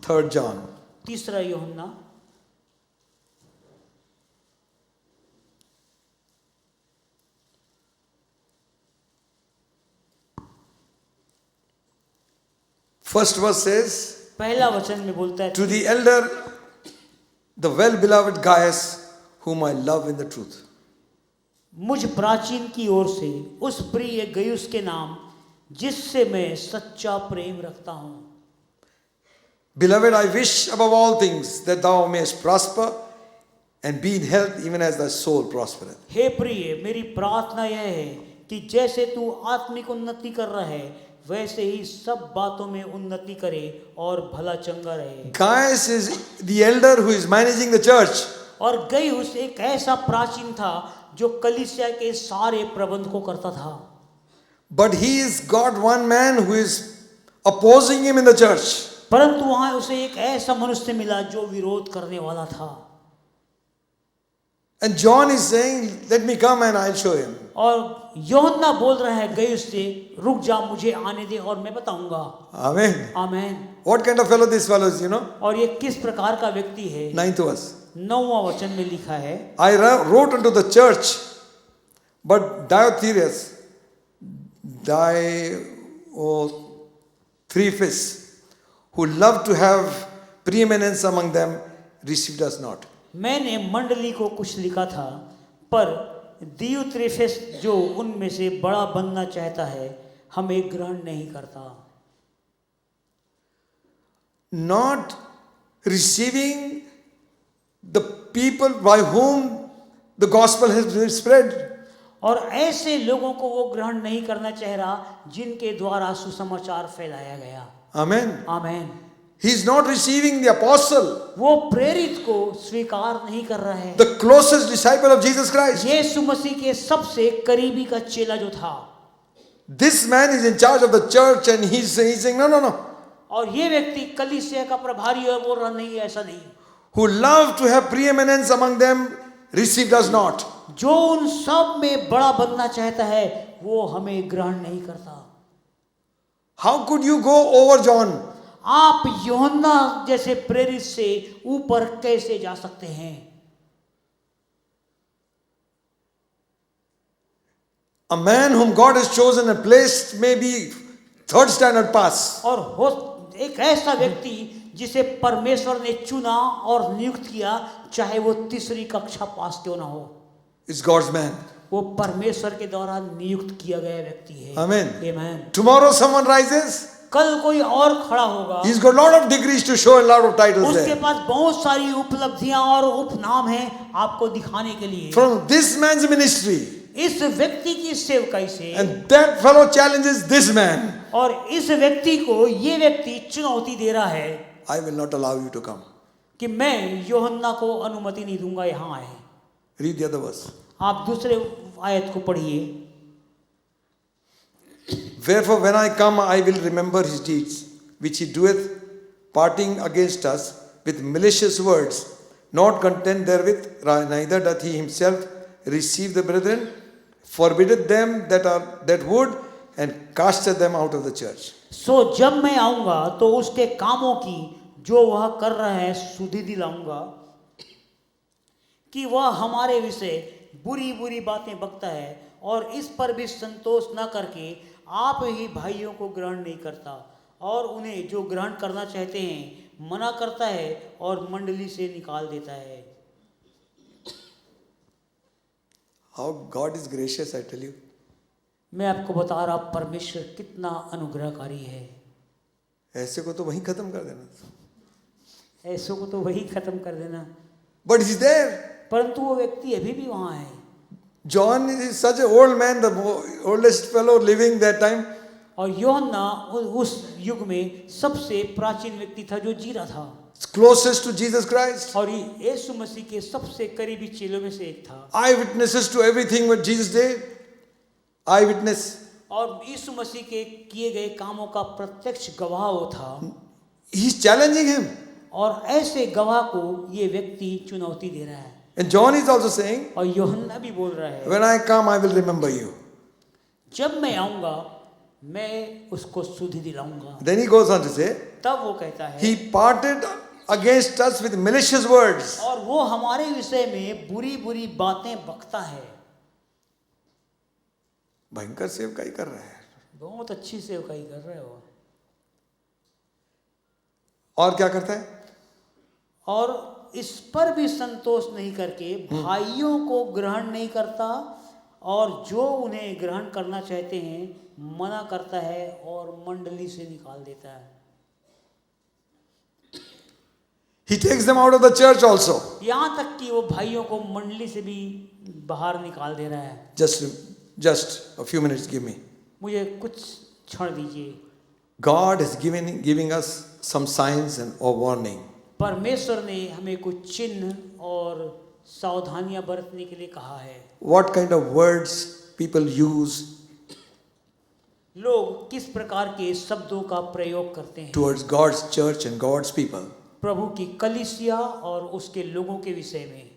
3rd John. तीसरा यूहन्ना 1st verse says, पहला वचन में बोलता है, to the elder, the well-beloved Gaius, whom I love in the truth. मुझ प्राचीन की ओर से उस प्रिय गयुस के नाम जिससे मैं सच्चा प्रेम रखता हूं। Beloved, I wish above all things that thou mayest prosper and be in health even as thy soul prospereth. हे प्रिय, मेरी प्रार्थना यह है कि जैसे तू आत्मिक उन्नति कर रहा है वैसे ही सब बातों में उन्नति करे और भला चंगा रहे। Gaius is the elder who is managing the church. और गयुस एक ऐसा प्राचीन था जो कलीसिया के सारे प्रबंध को करता था। But he is got one man who is opposing him in the church. परंतु वहां उसे एक ऐसा मनुष्य मिला जो विरोध करने वाला था। And John is saying, let me come and I'll show him. और यूहन्ना बोल रहा है गयुस से, रुक जा, मुझे आने दे और मैं बताऊंगा। Amen. आमीन। What kind of fellow this fellow is, you know? और ये किस प्रकार का व्यक्ति है? 9th verse. 9वां वचन में लिखा है, I wrote unto the church, but Diothrephus, who loved to have preeminence among them, received us not. मैंने मंडली को कुछ लिखा था पर दियुत्रेफेस जो उनमें से बड़ा बनना चाहता है हमें ग्रहण नहीं करता। Not receiving the people by whom the gospel has been spread. और ऐसे लोगों को वो ग्रहण नहीं करना चाह रहा जिनके द्वारा सुसमाचार फैलाया गया। Amen. आमीन। He is not receiving the apostle, वो प्रेरित को स्वीकार नहीं कर रहा है, the closest disciple of Jesus Christ. यीशु मसीह के सबसे करीबी का चेला जो था। This man is in charge of the church and he's saying, no. और ये व्यक्ति कलीसिया का प्रभारी और बोल रहा नहीं, ऐसा नहीं। Who love to have preeminence among them, received us not. जो उन सब में बड़ा बनना चाहता है वो हमें ग्रहण नहीं करता। How could you go over John? आप यूहन्ना जैसे प्रेरित से ऊपर कैसे जा सकते हैं? A man whom God has chosen and placed may be third standard pass. और हो एक ऐसा व्यक्ति जिसे परमेश्वर ने चुना और नियुक्त किया, चाहे वो तीसरी कक्षा पास क्यों ना हो, It's God's man. वो परमेश्वर के द्वारा नियुक्त किया गया व्यक्ति है। Amen. Amen. Tomorrow someone rises. कल कोई और खड़ा होगा, He's got a lot of degrees to show and a lot of titles उसके there. पास बहुत सारी उपलब्धियां और उपनाम हैं आपको दिखाने के लिए। From this man's ministry. इस व्यक्ति की सेवकाई से, And that fellow challenges this man. और इस व्यक्ति को ये व्यक्ति चुनौती दे रहा है I will not allow you to come. कि मैं यूहन्ना को अनुमति नहीं दूंगा यहाँ आए। Read the other verse. आप दूसरे आयत को पढ़िए। Wherefore when I come, I will remember his deeds, which he doeth, parting against us with malicious words, not content therewith, neither doth he himself receive the brethren, forbiddeth them that would, and casteth them out of the church. सो जब मैं आऊंगा तो उसके कामों की जो वह कर रहा है सुधि दिलाऊंगा, कि वह हमारे विषय बुरी बुरी बातें बकता है और इस पर भी संतोष न करके आप ही भाइयों को ग्रहण नहीं करता, और उन्हें जो ग्रहण करना चाहते हैं मना करता है और मंडली से निकाल देता है। How God is gracious, I tell you. मैं आपको बता रहा परमेश्वर कितना अनुग्रहकारी है। ऐसे को तो वहीं खत्म कर देना. ऐसों को तो वही खत्म कर देना। But he's there. परंतु वो व्यक्ति अभी भी वहाँ है। John is such an old man, the oldest fellow living that time. और यूहन्ना उस युग में सबसे प्राचीन व्यक्ति था जो जी रहा था, Closest to Jesus Christ. और यीशु मसीह के सबसे करीबी चेलों में से एक था। Eyewitnesses to everything what Jesus did. Eyewitness. और यीशु मसीह के किए गए कामों का प्रत्यक्ष गवाह वो था। He's challenging him. और ऐसे गवाह को ये व्यक्ति चुनौती दे रहा है। And John is also saying, और यूहन्ना भी बोल रहा है, when I come, I will remember you. जब मैं आऊंगा मैं उसको सुधि दिलाऊंगा। Then he goes on to say, तब वो कहता है, he parted against us with malicious words. और वो हमारे विषय में बुरी बुरी बातें बकता है। भयंकर सेवकाई कर रहा है. बहुत अच्छी सेवकाई कर रहे हो। और क्या करता है? और इस पर भी संतोष नहीं करके भाइयों को ग्रहण नहीं करता, और जो उन्हें ग्रहण करना चाहते हैं मना करता है और मंडली से निकाल देता है। He takes them out of the church also. यहाँ तक कि वो भाइयों को मंडली से भी बाहर निकाल दे रहा है। Just a few minutes, give me. मुझे कुछ क्षण दीजिए। God is giving us some signs and or warning. परमेश्वर ने हमें कुछ चिन्ह और सावधानियां बरतने के लिए कहा है। What kind of words people use लोग किस प्रकार के शब्दों का प्रयोग करते हैं towards God's church and God's people. प्रभु की कलीसिया और उसके लोगों के विषय में।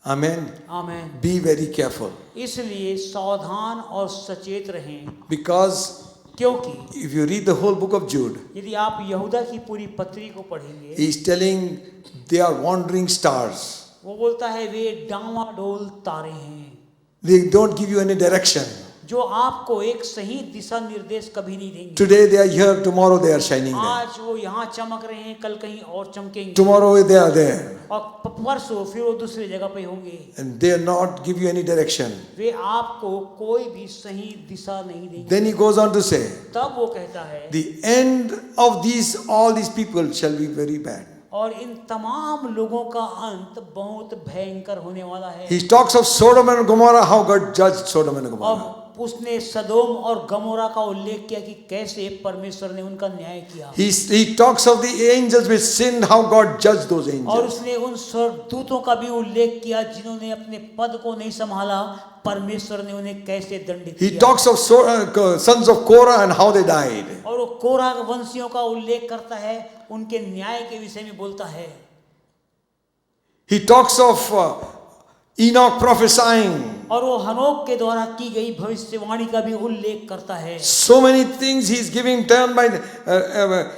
Amen. Amen. Be very careful. इसलिए सावधान और सचेत रहें, Because क्योंकि if you read the whole book of Jude, यदि आप यहूदा की पूरी पत्री को पढ़ेंगे, he is telling they are wandering stars. वो बोलता है वे डांवाडोल तारे हैं, They don't give you any direction. जो आपको एक सही दिशा निर्देश कभी नहीं देंगे। Today they are here, tomorrow they are shining there. आज वो यहाँ चमक रहे हैं, कल कहीं और चमकेंगे, Tomorrow they are there. और परसों फिर वो दूसरी जगह पे होंगे। And they are not give you any direction. वे आपको कोई भी सही दिशा नहीं देंगे। Then he goes on to say, तब वो कहता है, the end of all these people shall be very bad. और इन तमाम लोगों का अंत बहुत भयंकर होने वाला है। He talks of Sodom and Gomorrah, how God judged Sodom and Gomorrah. और उसने सदोम और गमोरा का उल्लेख किया कि कैसे परमेश्वर ने उनका न्याय किया। He talks of the angels which sinned, how God judged those और angels. उसने उन स्वर्गदूतों का भी उल्लेख किया जिन्होंने अपने पद को नहीं संभाला, परमेश्वर ने उन्हें कैसे दंडित He किया। talks of sons of Korah and how they died. और वो कोरह वंशियों का उल्लेख करता है, उनके न्याय के विषय में बोलता है। He talks of Enoch prophesying. और वो हनोक के द्वारा की गई भविष्यवाणी का भी उल्लेख करता है। So many things he is giving turn by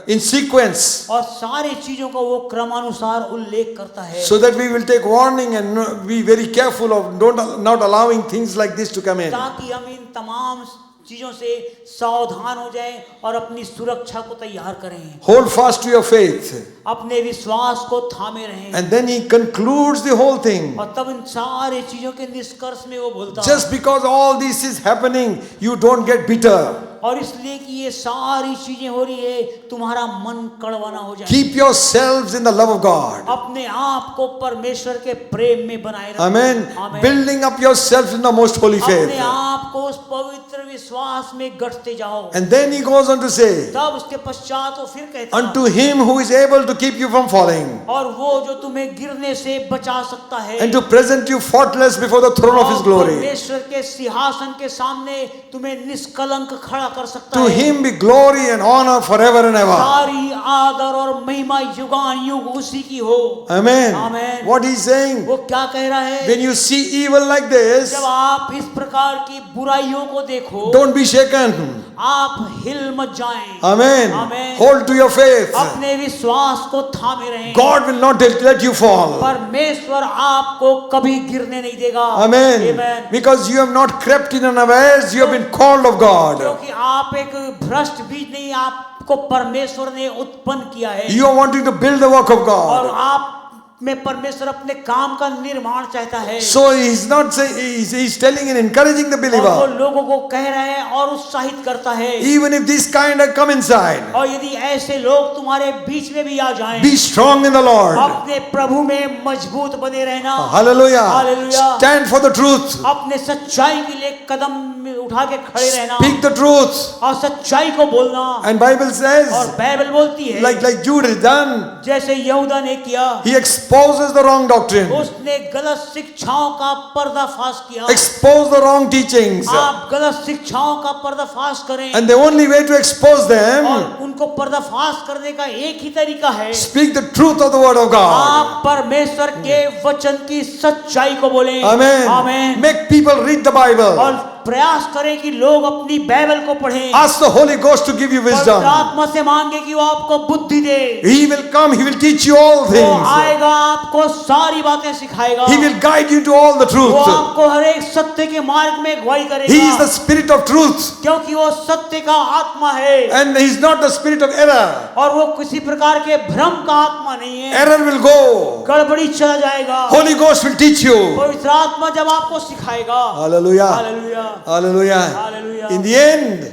in sequence, और सारी चीजों का वो क्रमानुसार उल्लेख करता है, so that we will take warning and be very careful of not allowing things like this to come in. ताकि हम इन तमाम चीजों से सावधान हो जाएं और अपनी सुरक्षा को तैयार करें। Hold fast to your faith. अपने विश्वास को थामे रहें। And then he concludes the whole thing. और तब इन सारे चीजों के निष्कर्ष में वो बोलता है, Just because all this is happening, you don't get bitter. और इसलिए कि ये सारी चीजें हो रही है, तुम्हारा मन कड़वा ना हो जाए। Keep yourselves in the love of God. अपने आप को परमेश्वर के प्रेम में बनाए रखो। Amen. आमीन। Building up yourselves in the most holy अपने faith. आप को उस पवित्र विश्वास में गढ़ते जाओ। And then he goes on to say, तब उसके पश्चात वो फिर कहता है, unto him who is able to keep you from falling और वो जो तुम्हें गिरने से बचा सकता है, and to present you faultless before the throne of his और glory. परमेश्वर के सिंहासन के सामने तुम्हें निष्कलंक खड़ा कर सकता To है। him be glory and honor forever and ever. सारी आदर और महिमा युगान युग उसी की हो। Amen. Amen. What he's saying, वो क्या कह रहा है? when you see evil like this, जब आप इस प्रकार की बुराइयों को देखो, don't be shaken. आप हिल मत जाएं। Amen. Amen. Hold to your faith. अपने विश्वास को थामे रहें। God will not let you fall. परमेश्वर आपको कभी गिरने नहीं देगा। Amen. Amen. Because you have not crept in unawares, you have been called of God. क्योंकि आप एक भ्रष्ट बीज नहीं, आपको परमेश्वर ने उत्पन्न किया है। You are wanting to build the work of और God. आप में परमेश्वर अपने काम का निर्माण चाहता है। So he's not saying, he's telling and encouraging the और वो believer. लोगों को कह रहा है और उत्साहित करता है। Even if this kind have come inside, और यदि ऐसे लोग तुम्हारे बीच में भी आ जाएं, be strong in the Lord. अपने प्रभु में मजबूत बने रहना। Hallelujah. Hallelujah. Stand for the truth. अपने सच्चाई के लिए कदम उठा के खड़े रहना Speak the truth. और सच्चाई को बोलना। And Bible और says, बाइबल बोलती है, like Jude has done, जैसे यहूदा ने किया, he exposes the wrong doctrine, उसने गलत शिक्षाओं का पर्दाफाश किया। expose the wrong teachings. आप गलत शिक्षाओं का पर्दाफाश करें, And the only way to expose और them, उनको पर्दाफाश करने का एक ही तरीका है, speak the truth of the word of God. आप परमेश्वर के वचन की सच्चाई को बोलें। Amen. आमीन। Make people read the Bible. और प्रयास करें कि लोग अपनी बाइबल को पढ़ें। Ask the Holy Ghost to give you पवित्र wisdom. आत्मा से मांगे कि वो आपको बुद्धि दे। He will come, he will teach you all वो things. आएगा, आपको सारी बातें सिखाएगा। He will guide you to all the वो truth. आपको हर एक सत्य के मार्ग में अगुवाई He करेगा, is the spirit of truth. क्योंकि वो सत्य का आत्मा है। And he is not the spirit of error. और वो किसी प्रकार के भ्रम का आत्मा नहीं है। Error will go. गड़बड़ी चला जाएगा। Holy Ghost will teach you. पवित्र आत्मा जब आपको सिखाएगा। Hallelujah. Hallelujah, Hallelujah. Hallelujah. In the end,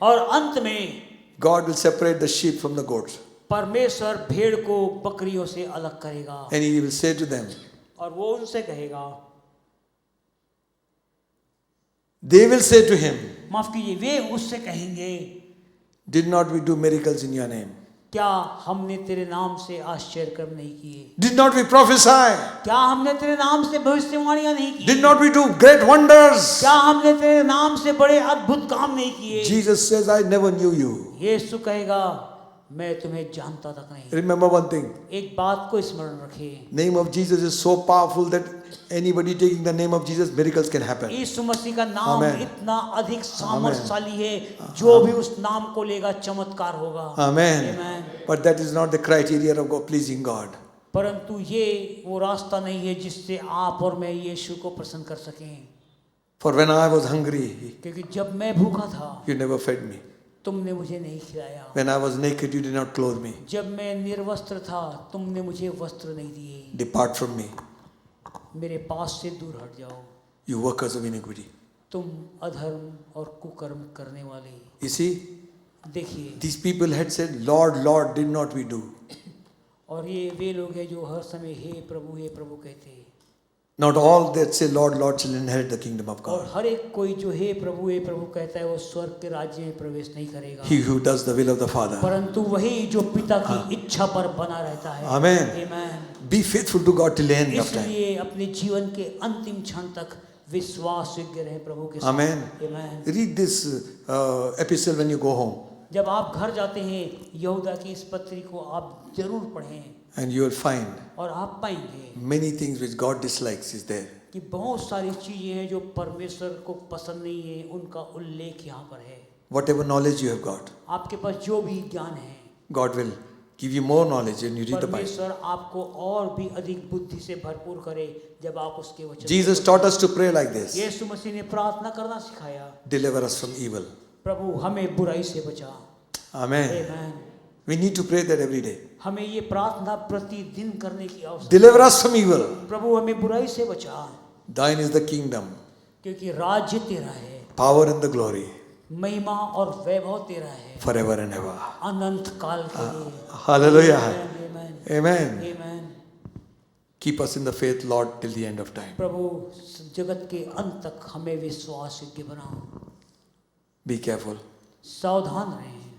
और अंत में God will separate the sheep from the goats. परमेश्वर भेड़ को बकरियों से अलग करेगा। And he will say to them, और वो उनसे कहेगा, they will say to him, माफ कीजिए, वे उससे कहेंगे, did not we do miracles in your name? क्या हमने तेरे नाम से आश्चर्य कर्म नहीं किए? Did not we prophesy? क्या हमने तेरे नाम से भविष्यवाणियां नहीं की? Did not we do great wonders? क्या हमने तेरे नाम से बड़े अद्भुत काम नहीं किए? Jesus says, I never knew you. यीशु कहेगा, मैं तुम्हें जानता तक नहीं। Remember one thing. एक बात को स्मरण रखें, Name of Jesus is so powerful that anybody taking the name of Jesus, miracles can happen. यीशु मसीह का नाम Amen. इतना अधिक सामर्थ्यशाली है, जो भी उस नाम को लेगा चमत्कार होगा। Amen. Amen. But that is not the criteria of God pleasing God. परंतु ये वो रास्ता नहीं है जिससे आप और मैं यीशु को प्रसन्न कर सकें। For when I was hungry, क्योंकि जब मैं भूखा था, you never fed me. तुमने मुझे नहीं खिलाया। When I was naked, you did not clothe me. जब मैं निर्वस्त्र था, तुमने मुझे वस्त्र नहीं दिए। Depart from me, मेरे पास से दूर हट जाओ, you workers of iniquity. तुम अधर्म और कुकर्म करने वाले। You see, देखिए, these people had said, Lord, Lord, did not we do? और ये वे लोग हैं जो हर समय हे प्रभु कहते हैं। Not all that say, Lord, Lord, shall inherit the kingdom of और God. हर एक कोई जो हे प्रभु कहता है, वो स्वर्ग के राज्य में प्रवेश नहीं करेगा। He who does the will of the Father. परंतु वही जो पिता की इच्छा पर बना रहता है। Amen. Amen. Be faithful to God till the end of time. इसलिए अपने जीवन के अंतिम क्षण तक विश्वास योग्य रहे प्रभु के साथ। Amen. Amen. Read this epistle when you go home, जब आप घर जाते हैं, यहूदा की इस पत्री को आप जरूर पढ़ें, and you will find और आप पाएंगे many things which God dislikes is there. कि बहुत सारी चीजें हैं जो परमेश्वर को पसंद नहीं है, उनका उल्लेख यहाँ पर है। Whatever knowledge you have got, आपके पास जो भी ज्ञान है, God will give you more knowledge when you read the Bible. परमेश्वर आपको और भी अधिक बुद्धि से भरपूर करे जब आप उसके वचन। Jesus taught us to pray like this. यीशु मसीह ने प्रार्थना करना सिखाया, Deliver us from evil. प्रभु हमें बुराई से बचा। Amen. Amen. We need to pray that every day. हमें ये प्रार्थना प्रतिदिन करने की आवश्यकता Deliver us from evil. है। प्रभु हमें बुराई से बचा, Thine is the kingdom, क्योंकि राज्य तेरा है, power and the glory, महिमा और वैभव तेरा है, forever and ever. अनंत काल के लिए। Hallelujah. Amen, Amen. Amen. Keep us in the faith, Lord, till the end of time. प्रभु जगत के अंत तक हमें विश्वास योग्य बनाओ। Be careful. सावधान रहें,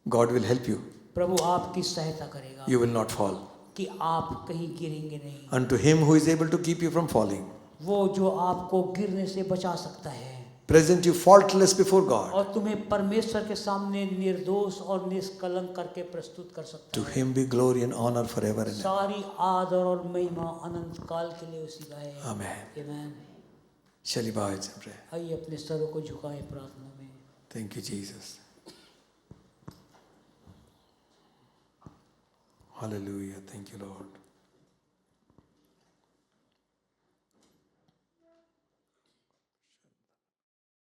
God will help you. प्रभु आपकी सहायता करेगा You will not fall. कि आप कहीं गिरेंगे नहीं। Unto him who is able to keep you from falling, वो जो आपको गिरने से बचा सकता है present you faultless before God. और तुम्हें परमेश्वर के सामने निर्दोष और निष्कलंक करके प्रस्तुत कर सकता To है। him be glory and honor forever and ever. सारी आदर और महिमा अनंत काल के लिए उसी का है। Amen. Amen. Shall we bow heads and pray? आइए अपने सरों को झुकाएं प्रार्थना में। Thank you, Jesus. Hallelujah. Thank you, Lord.